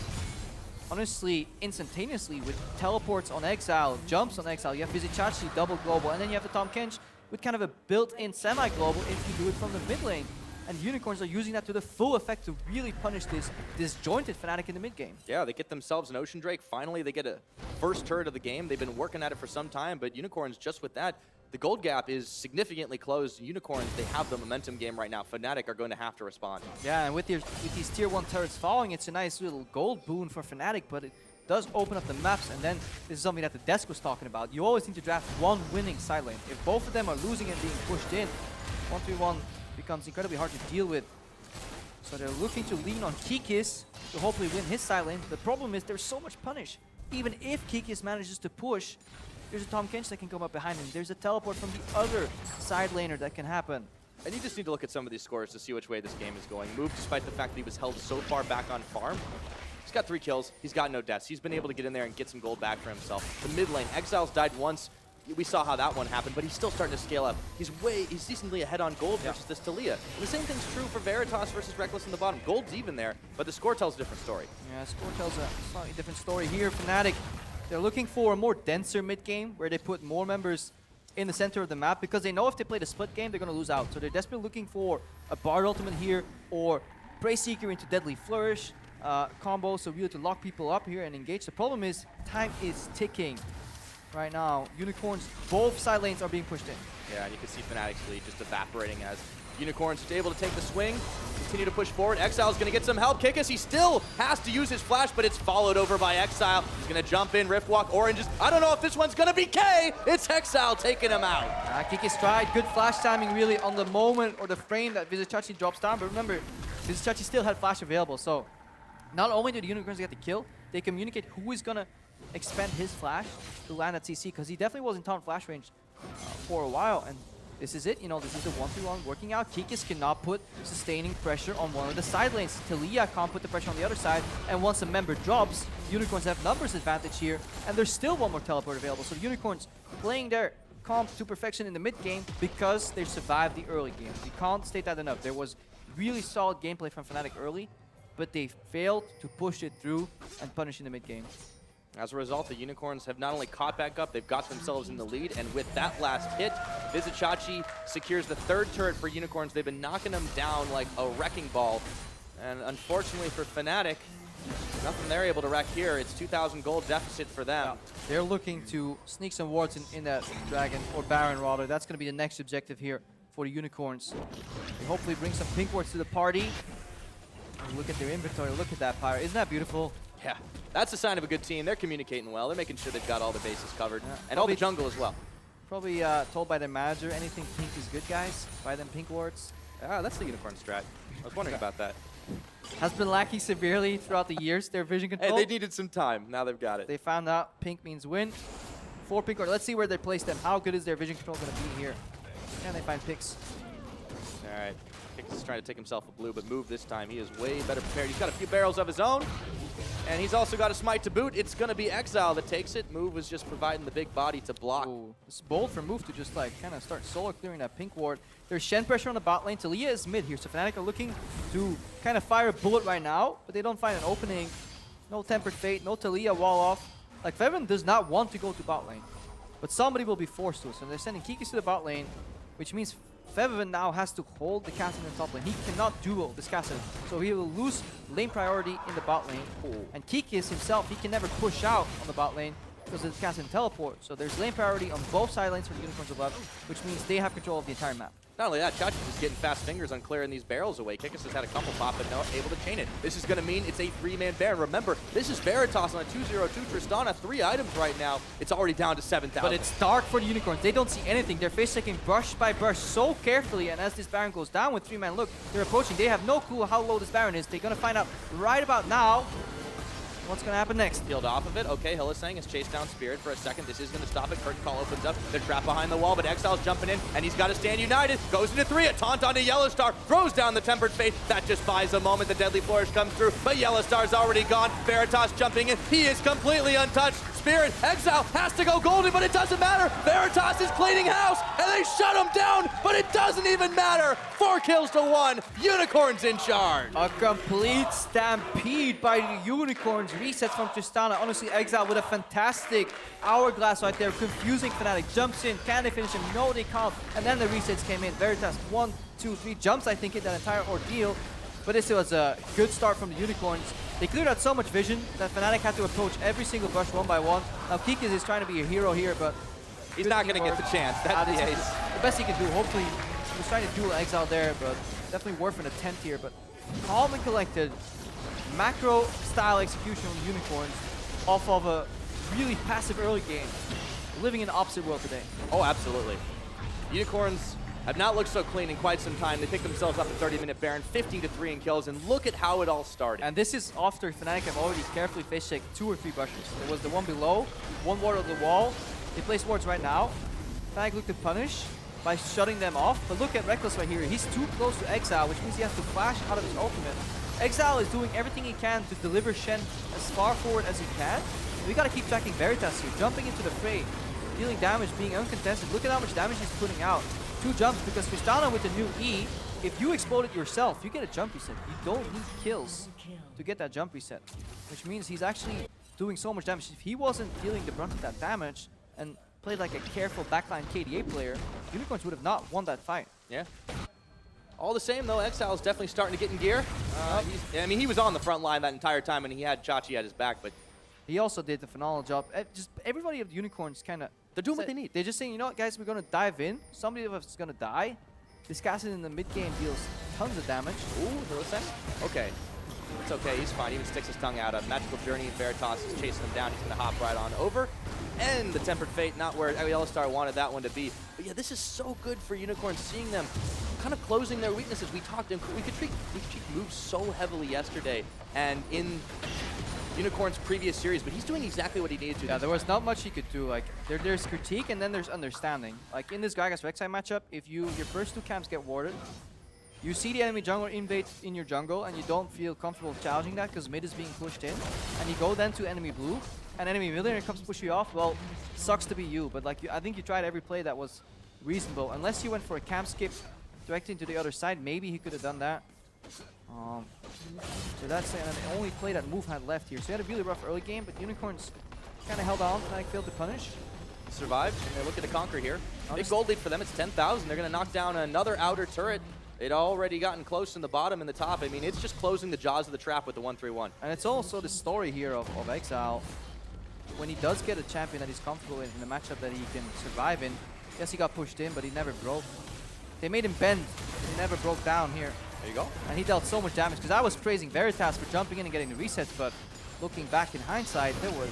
honestly instantaneously with teleports on Exile, jumps on Exile. You have Vizicsacsi double global, and then you have the Tahm Kench with kind of a built-in semi-global if you do it from the mid lane. And Unicorns are using that to the full effect to really punish this disjointed Fnatic in the mid game. Yeah, they get themselves an Ocean Drake. Finally, they get a first turret of the game. They've been working at it for some time, but Unicorns, just with that, the gold gap is significantly closed. Unicorns, they have the momentum game right now. Fnatic are going to have to respond. Yeah, and with these tier 1 turrets following, it's a nice little gold boon for Fnatic, but it does open up the maps, and then this is something that the desk was talking about. You always need to draft one winning side lane. If both of them are losing and being pushed in, 1-3-1 becomes incredibly hard to deal with. So they're looking to lean on Kikis to hopefully win his side lane. The problem is there's so much punish. Even if Kikis manages to push, There's a Tahm Kench that can come up behind him. There's a teleport from the other side laner that can happen. And you just need to look at some of these scores to see which way this game is going. Move, despite the fact that he was held so far back on farm, he's got 3 kills. He's got no deaths. He's been able to get in there and get some gold back for himself. The mid lane, Exile's died once. We saw how that one happened, but he's still starting to scale up. He's decently ahead on gold versus this Taliyah. And the same thing's true for Veritas versus Rekkles in the bottom. Gold's even there, but the score tells a different story. Yeah, score tells a slightly different story here. Fnatic, they're looking for a more denser mid game where they put more members in the center of the map because they know if they play the split game, they're going to lose out. So they're desperately looking for a Bard ultimate here or Prey Seeker into Deadly Flourish combo, so really to lock people up here and engage. The problem is time is ticking right now. Unicorns, both side lanes are being pushed in. Yeah, and you can see Fnatic's lead just evaporating as Unicorns is able to take the swing, continue to push forward. Exile's going to get some help. Kikis, he still has to use his flash, but it's followed over by Exile. He's going to jump in, Riftwalk, Oranges. I don't know if this one's going to be K. It's Exile taking him out. Kikis tried. Good flash timing really on the moment or the frame that Vizicsacsi drops down. But remember, Vizicsacsi still had flash available. So not only do the Unicorns get the kill, they communicate who is going to expend his flash to land at CC, because he definitely was in taunt flash range for a while. And this is it, you know, this is the 1-3-1 working out. Kikis cannot put sustaining pressure on one of the side lanes. Taliyah can't put the pressure on the other side. And once a member drops, Unicorns have numbers advantage here. And there's still one more teleport available. So Unicorns playing their comp to perfection in the mid game because they survived the early game. You can't state that enough. There was really solid gameplay from Fnatic early, but they failed to push it through and punish in the mid game. As a result, the Unicorns have not only caught back up, they've got themselves in the lead, and with that last hit, Vizicsacsi secures the 3rd turret for Unicorns. They've been knocking them down like a wrecking ball, and unfortunately for Fnatic, nothing they're able to wreck here. It's 2,000 gold deficit for them. Yeah. They're looking to sneak some wards in that Dragon, or Baron rather. That's going to be the next objective here for the Unicorns. They hopefully bring some pink wards to the party. Look at their inventory, look at that Pyre. Isn't that beautiful? Yeah, that's a sign of a good team. They're communicating well. They're making sure they've got all the bases covered, Yeah, and all the jungle as well. Probably told by their manager, anything pink is good, guys. Buy them pink wards. Ah, that's the Unicorn strat. I was wondering about that. Has been lacking severely throughout the years, their vision control. Hey, they needed some time. Now they've got it. They found out pink means win. 4 pink wards. Let's see where they place them. How good is their vision control going to be here? Can they find picks? All right. Kikis is trying to take himself a blue, but Move this time, he is way better prepared. He's got a few barrels of his own, and he's also got a smite to boot. It's going to be Exile that takes it. Move was just providing the big body to block. Ooh, it's bold for Move to just like kind of start solo clearing that pink ward. There's Shen pressure on the bot lane. Taliyah is mid here, so Fnatic are looking to kind of fire a bullet right now, but they don't find an opening. No Tempered Fate, no Taliyah wall off. Like, Febiven does not want to go to bot lane, but somebody will be forced to. So they're sending Kikis to the bot lane, which means Febiven now has to hold the Kassadin in the top lane. He cannot duel this Kassadin, so he will lose lane priority in the bot lane. Ooh. And Kikis himself, he can never push out on the bot lane because of the Kassadin teleport. So there's lane priority on both side lanes for the Unicorns above, which means they have control of the entire map. Not only that, Chachi's just getting fast fingers on clearing these barrels away. Kikis has had a couple pop, but not able to chain it. This is going to mean it's a 3-man Baron. Remember, this is Veritas on a 2-0-2 Tristana. 3 items right now. It's already down to 7,000. But it's dark for the Unicorns. They don't see anything. They're face-checking brush by brush so carefully, and as this Baron goes down with 3-man look, they're approaching. They have no clue how low this Baron is. They're going to find out right about now what's going to happen next. Peeled off of it. Okay, Hylissang has chased down Spirit for a second. This is going to stop it. Curtain Call opens up. They're trapped behind the wall, but Exile's jumping in, and he's got to stand united. Goes into 3. A taunt onto YellowStar. Throws down the Tempered Fate. That just buys a moment. The Deadly Flourish comes through, but YellowStar's already gone. Veritas jumping in. He is completely untouched. Spirit, Exile has to go golden, but it doesn't matter. Veritas is cleaning house, and they shut him down, but it doesn't even matter. 4 kills to 1. Unicorns in charge. A complete stampede by the Unicorns. Resets from Tristana. Honestly, Exile with a fantastic hourglass right there, confusing Fnatic. Jumps in. Can they finish him? No, they can't. And then the resets came in. Veritas 1, 2, 3 jumps, I think, in that entire ordeal. But this was a good start from the Unicorns. They cleared out so much vision that Fnatic had to approach every single brush one by one. Now Kikis is trying to be a hero here, but he's not going to get the chance. That's the ace. The best he can do. Hopefully, he was trying to duel Exile there, but definitely worth an attempt here. But calm and collected, macro-style execution on the Unicorns off of a really passive early game. We're living in the opposite world today. Oh, absolutely. Unicorns have not looked so clean in quite some time. They picked themselves up a 30-minute Baron, 15-3 in kills, and look at how it all started. And this is after Fnatic have already carefully face-checked 2 or 3 brushes. There was the one below, one ward of the wall, They place wards right now. Fnatic look to punish by shutting them off. But look at Rekkles right here. He's too close to Exileh, which means he has to flash out of his ultimate. Exileh is doing everything he can to deliver Shen as far forward as he can. And we gotta keep tracking Veritas here, jumping into the fray, dealing damage, being uncontested. Look at how much damage he's putting out. 2 jumps because Tristana with the new E, if you explode it yourself, you get a jump reset. You don't need kills to get that jump reset, which means he's actually doing so much damage. If he wasn't dealing the brunt of that damage and played like a careful backline KDA player, Unicorns would have not won that fight. Yeah. All the same, though, Exile's definitely starting to get in gear. I mean, he was on the front line that entire time, and he had Chachi at his back, but he also did the phenomenal job. Just everybody of the Unicorns kind of... they're doing what they need. They're just saying, you know what, guys, we're going to dive in. Somebody of us is going to die. This Kassadin in the mid game deals tons of damage. Ooh, Hylissang? Okay. It's okay, he's fine. He even sticks his tongue out. A magical journey, and Veritas is chasing him down. He's going to hop right on over. And the Tempered Fate, not where YellowStar wanted that one to be. But yeah, this is so good for Unicorns, seeing them kind of closing their weaknesses. We talked, and we could treat moves so heavily yesterday, and in Unicorn's previous series, but he's doing exactly what he needed to. Yeah, there was not much he could do. Like there's critique and then there's understanding. Like in this Gragas RekSai matchup, if your first 2 camps get warded, you see the enemy jungler invade in your jungle and you don't feel comfortable challenging that because mid is being pushed in, and you go then to enemy blue, and enemy mid comes to push you off. Well, sucks to be you, but like I think you tried every play that was reasonable. Unless you went for a camp skip directly into the other side, maybe he could have done that. So that's the only play that Move had left here. So he had a really rough early game, but Unicorns kind of held on. Fnatic failed to punish. Survived, and they're looking to conquer here. Big gold lead for them. It's 10,000. They're going to knock down another outer turret. They'd already gotten close in the bottom and the top. I mean, it's just closing the jaws of the trap with the 1-3-1. And it's also the story here of Exileh. When he does get a champion that he's comfortable in a matchup that he can survive in, yes, he got pushed in, but he never broke. They made him bend, but he never broke down here. There you go. And he dealt so much damage, because I was praising Veritas for jumping in and getting the resets, but looking back in hindsight, there was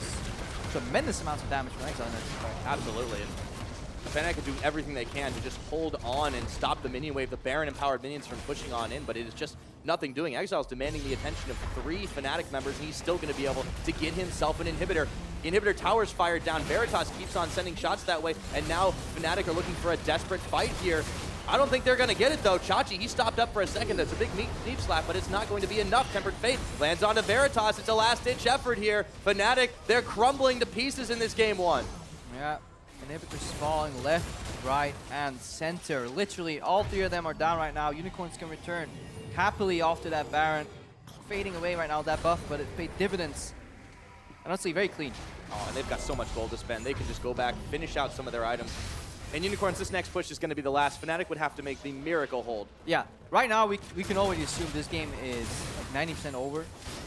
tremendous amounts of damage from Exileh in this fight. Absolutely. And Fnatic could do everything they can to just hold on and stop the minion wave, the Baron-empowered minions from pushing on in, but it is just nothing doing. Exile's demanding the attention of 3 Fnatic members, and he's still going to be able to get himself an inhibitor. The inhibitor tower's fired down. Veritas keeps on sending shots that way, and now Fnatic are looking for a desperate fight here. I don't think they're going to get it, though. Chachi, he stopped up for a second. That's a big deep slap, but it's not going to be enough. Tempered Fate lands onto Veritas. It's a last-ditch effort here. Fnatic, they're crumbling to pieces in this game 1. Yeah, inhibitors falling left, right, and center. Literally, all 3 of them are down right now. Unicorns can return happily after that Baron. Fading away right now, that buff, but it paid dividends. Honestly, very clean. Oh, and they've got so much gold to spend. They can just go back, finish out some of their items. And Unicorns, this next push is going to be the last. Fnatic would have to make the miracle hold. Yeah, right now we can already assume this game is like 90% over.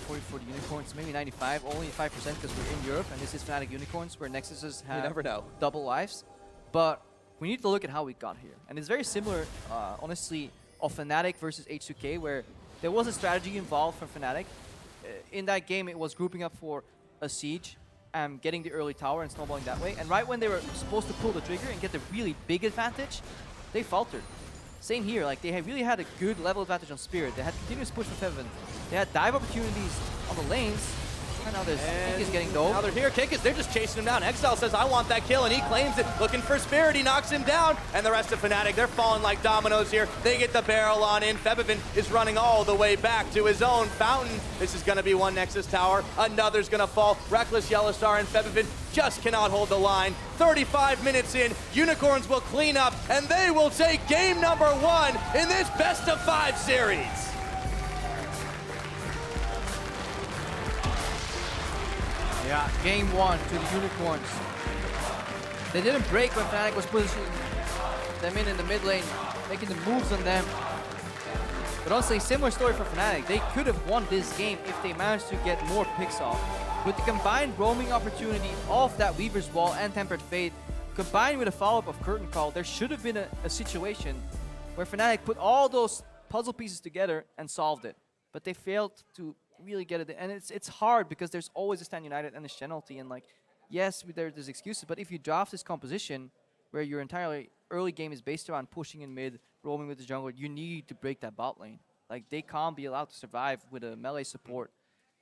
40 for the Unicorns, maybe 95, only 5% because we're in Europe, and this is Fnatic Unicorns, where Nexuses have never know. double lives. But we need to look at how we got here. And it's very similar, honestly, of Fnatic versus H2K, where there was a strategy involved from Fnatic. In that game, it was grouping up for a siege, getting the early tower and snowballing that way. And right when they were supposed to pull the trigger and get the really big advantage, they faltered. Same here, like they really had a good level advantage on Spirit. They had continuous push for Febiven. They had dive opportunities on the lanes. And now there's Kikis getting dove. Now they're here. Kikis, they're just chasing him down. Exileh says, I want that kill, and he claims it. Looking for Spirit, he knocks him down. And the rest of Fnatic, they're falling like dominoes here. They get the barrel on in. Febiven is running all the way back to his own fountain. This is going to be one Nexus tower. Another's going to fall. Rekkles, YellowStar, and Febiven just cannot hold the line. 35 minutes in, Unicorns will clean up, and they will take game number 1 in this best-of-5 series. Yeah, game 1 to the Unicorns. They didn't break when Fnatic was positioning them in the mid lane, making the moves on them. But honestly, similar story for Fnatic. They could have won this game if they managed to get more picks off. With the combined roaming opportunity of that Weaver's Wall and Tempered Fate, combined with a follow-up of Curtain Call, there should have been a situation where Fnatic put all those puzzle pieces together and solved it. But they failed to really get it, and it's hard because there's always a Stand United and a Shen ulti, and like, yes, there's excuses, but if you draft this composition where your entirely early game is based around pushing in mid, roaming with the jungle, you need to break that bot lane. Like, they can't be allowed to survive with a melee support,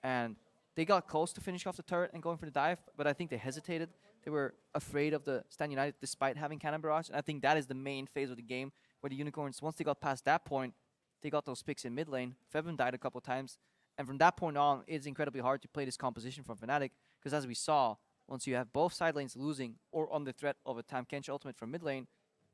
and they got close to finish off the turret and going for the dive, but I think they hesitated. They were afraid of the Stan United despite having Cannon Barrage. And I think that is the main phase of the game where the Unicorns, once they got past that point, they got those picks in mid lane. Febiven died a couple of times. And from that point on, it's incredibly hard to play this composition from Fnatic. Because as we saw, once you have both side lanes losing or under threat of a Tahm Kench ultimate from mid lane,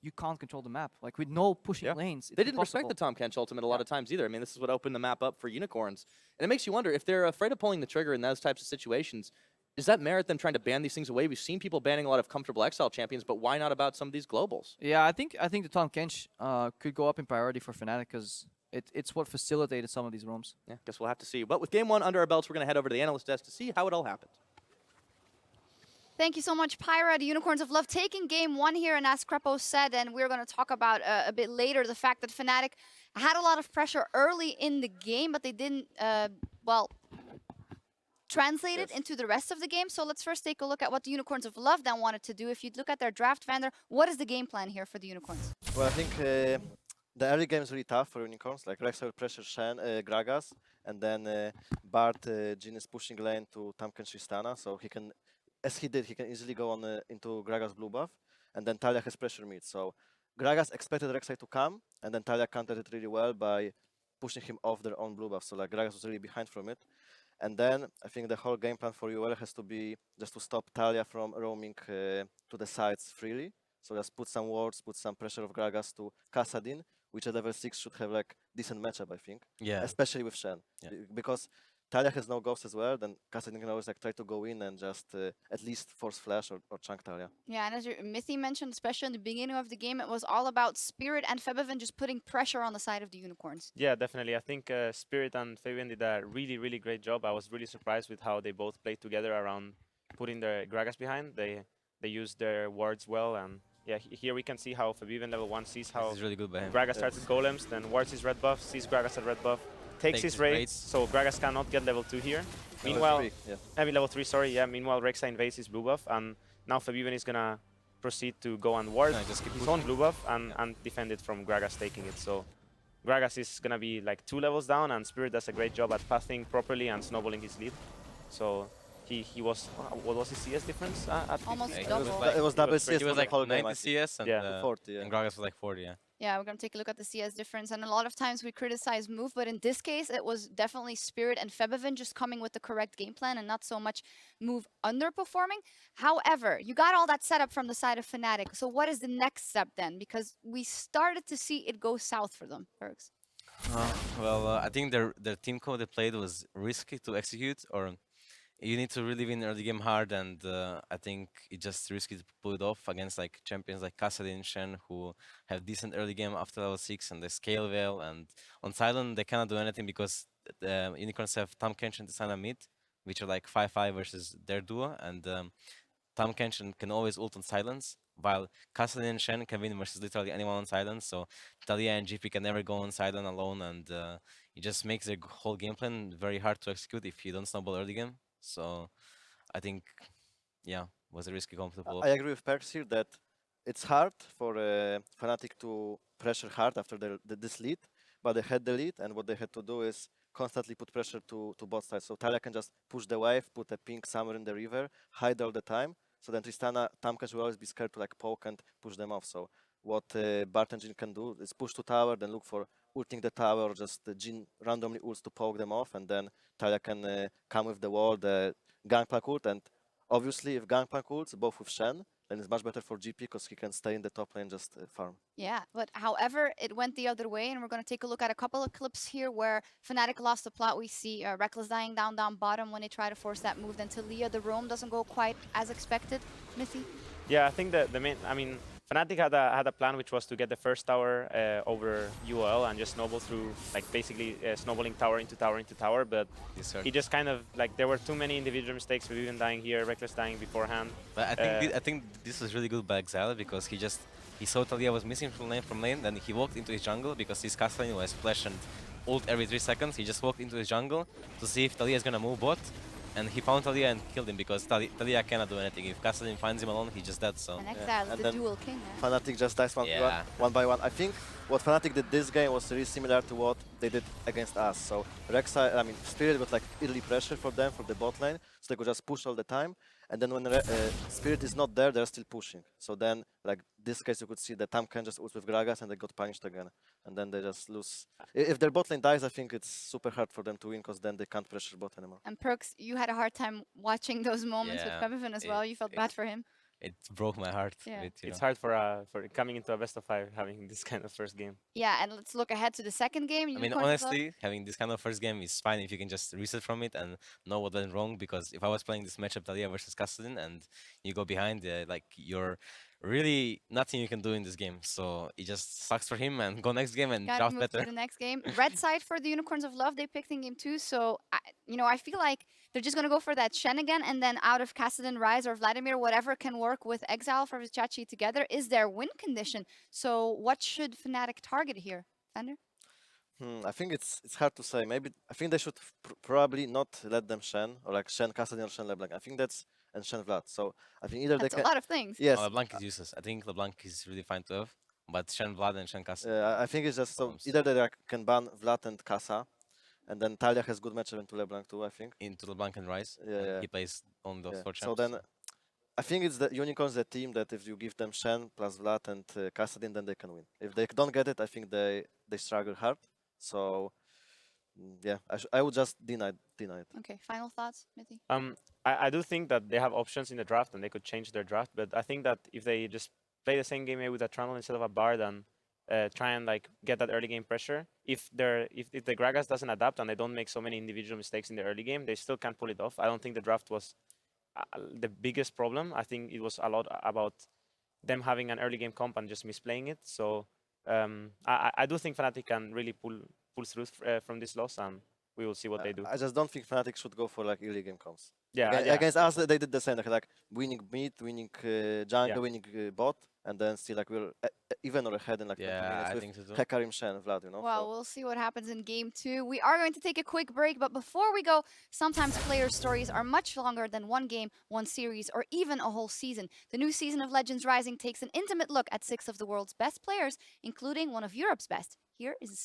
you can't control the map. Like with no pushing lanes, they didn't respect the Tahm Kench ultimate a lot of times either. I mean, this is what opened the map up for Unicorns. And it makes you wonder, if they're afraid of pulling the trigger in those types of situations, does that merit them trying to ban these things away? We've seen people banning a lot of comfortable Exile champions, but why not about some of these globals? Yeah, I think the Tahm Kench could go up in priority for Fnatic because it's what facilitated some of these roams. Yeah, guess we'll have to see. But with game one under our belts, we're going to head over to the analyst desk to see how it all happened. Thank you so much, Pyra. The Unicorns of Love taking game one here, and as Krepo said, and we're going to talk about a bit later, the fact that Fnatic had a lot of pressure early in the game, but they didn't, well, translate it into the rest of the game. So let's first take a look at what the Unicorns of Love then wanted to do. If you look at their draft, Vander, what is the game plan here for the Unicorns? Well, I think the early game is really tough for Unicorns. Like RekSai will pressure Shen, Gragas, and then Bart Jhin is pushing lane to Tahm Kench Tristana, so he can, as he did, he can easily go on into Gragas blue buff, and then Taliyah has pressure mid. So Gragas expected RekSai to come, and then Taliyah countered it really well by pushing him off their own blue buff. So like Gragas was really behind from it. And then I think the whole game plan for UOL has to be just to stop Taliyah from roaming to the sides freely. So just put some wards, put some pressure of Gragas to Kassadin, which at level 6 should have like decent matchup, I think. Yeah. Especially with Shen. Yeah. Because Taliyah has no ghost as well, then Kassadin can always like try to go in and just at least force flash or chunk Taliyah. Yeah, and as Mithy mentioned, especially in the beginning of the game, it was all about Spirit and Febiven just putting pressure on the side of the Unicorns. Yeah, definitely. I think Spirit and Febiven did a really, really great job. I was really surprised with how they both played together around putting their Gragas behind. They used their wards well, and yeah, here we can see how Febiven level 1 sees how This is really good by him. Gragas starts with golems, then wards his red buff, sees Gragas at red buff, takes his raids, so Gragas cannot get level 2 here. Meanwhile, level 3, sorry, yeah. Meanwhile, RekSai invades his blue buff, and now Febiven is gonna proceed to go and ward just keep his own blue buff and defend it from Gragas taking it. So Gragas is gonna be like 2 levels down, and Spirit does a great job at pathing properly and snowballing his lead. So he was, what was his CS difference at Almost 50? double. It was double CS He was for the like whole game, 90 I think. CS and, Yeah. 40, yeah. and Gragas was like 40, yeah. Yeah, we're going to take a look at the CS difference. And a lot of times we criticize move, but in this case, it was definitely Spirit and Febiven just coming with the correct game plan and not so much move underperforming. However, you got all that setup from the side of Fnatic. So what is the next step then? Because we started to see it go south for them, Bergs. Well, I think their team code they played was risky to execute, or you need to really win early game hard, and I think it's just risky to pull it off against like champions like Kassadin and Shen, who have decent early game after level 6 and they scale well. And on Silent they cannot do anything because the Unicorns have Tahm Kench and Tristana mid, which are like 5-5 versus their duo, and Tahm Kench can always ult on silence, while Kassadin and Shen can win versus literally anyone on silence. So Taliyah and GP can never go on silent alone, and it just makes their whole game plan very hard to execute if you don't snowball early game. So I think, yeah, was a risky comp to pull off. I agree with Perks here that it's hard for Fnatic to pressure hard after this lead, but they had the lead, and what they had to do is constantly put pressure to both sides. So Taliyah can just push the wave, put a ping somewhere in the river, hide all the time. So then Tristana, Tahm Kench will always be scared to like poke and push them off. So what Bart and Jhin can do is push to tower, then look for ulting the tower, or just Jhin randomly ults to poke them off, and then Taliyah can come with the wall, the Gangplank ult, and obviously if Gangplank ults both with Shen, then it's much better for GP because he can stay in the top lane and just farm. Yeah, but however, it went the other way, and we're going to take a look at a couple of clips here where Fnatic lost the plot. We see Rekkles dying down bottom when they try to force that move. Then Taliyah, the roam doesn't go quite as expected. Mithy? Yeah, I think the main, I mean, Fnatic had a plan which was to get the first tower over UOL and just snowball through, like basically snowballing tower into tower, but he just kind of, like, there were too many individual mistakes, Febiven dying here, Rekkles dying beforehand. But I think this was really good by Exileh because he saw Taliyah was missing from lane, then he walked into his jungle because his Kassadin was flash and ult every 3 seconds. He just walked into his jungle to see if Taliyah is gonna move bot, and he found Taliyah and killed him because Taliyah cannot do anything. If Kassadin finds him alone, he's just dead. So And Exileh, the dual king. Fnatic just dies one by one. I think what Fnatic did this game was really similar to what they did against us. So RekSai, I mean, Spirit was like early pressure for them for the bot lane, so they could just push all the time. and then when Spirit is not there, they're still pushing. So then, like this case, you could see that Tahm Kench just ult with Gragas and they got punished again, and then they just lose. If their bot lane dies, I think it's super hard for them to win, because then they can't pressure bot anymore. And Perks, you had a hard time watching those moments with Yeah, Febiven as well. You felt bad for him. It broke my heart. Yeah. It's hard for coming into a best of 5 having this kind of first game. Yeah, and let's look ahead to the second game. I mean, Unicorns Club. honestly, having this kind of first game is fine if you can just reset from it and know what went wrong. Because if I was playing this matchup, Taliyah versus Kassadin, and you go behind, like you're really nothing you can do in this game. So it just sucks for him, and go next game and Gotta draft move better. to the next game. Red side for the Unicorns of Love, they picked in game 2. So, I feel like they're just going to go for that Shen again. And then out of Kassadin, Rise, or Vladimir, whatever can work with Exileh for Vizicsacsi together is their win condition. So what should Fnatic target here? Thunder? I think it's hard to say. Maybe I think they should probably not let them Shen, or like Shen Kassadin or Shen LeBlanc. I think that's and Shen Vlad. So I think either That's they a can. lot of things. Yes. LeBlanc is useless. I think LeBlanc is really fine to have, but Shen Vlad and Shen Kassa. I think it's just so Problems. either they can ban Vlad and Kassa, and then Taliyah has good matchup into LeBlanc too. I think. Into LeBlanc and Rise. Yeah, and yeah. He plays on those Yeah. 4 champs. So then, I think it's the Unicorns, the team that if you give them Shen plus Vlad and Kassadin, then they can win. If they don't get it, I think they struggle hard. So yeah, I would just deny it. Okay, final thoughts, Mithy? I do think that they have options in the draft and they could change their draft, but I think that if they just play the same game maybe with a Trundle instead of a Bard and try and like get that early game pressure, if the Gragas doesn't adapt and they don't make so many individual mistakes in the early game, they still can't pull it off. I don't think the draft was the biggest problem. I think it was a lot about them having an early game comp and just misplaying it. So I do think Fnatic can really pull through from this loss, and we will see what they do. I just don't think Fnatic should go for like early game comps. Yeah, Against us, they did the same. Like winning mid, winning jungle, Yeah. winning bot, and then still like we're even or ahead in like 20 Yeah, minutes I with think so too. Hecarim, Shen, Vlad, you know. Well, so. we'll see what happens in game 2. We are going to take a quick break, but before we go, sometimes players' stories are much longer than one game, one series, or even a whole season. The new season of Legends Rising takes an intimate look at 6 of the world's best players, including one of Europe's best. Here is a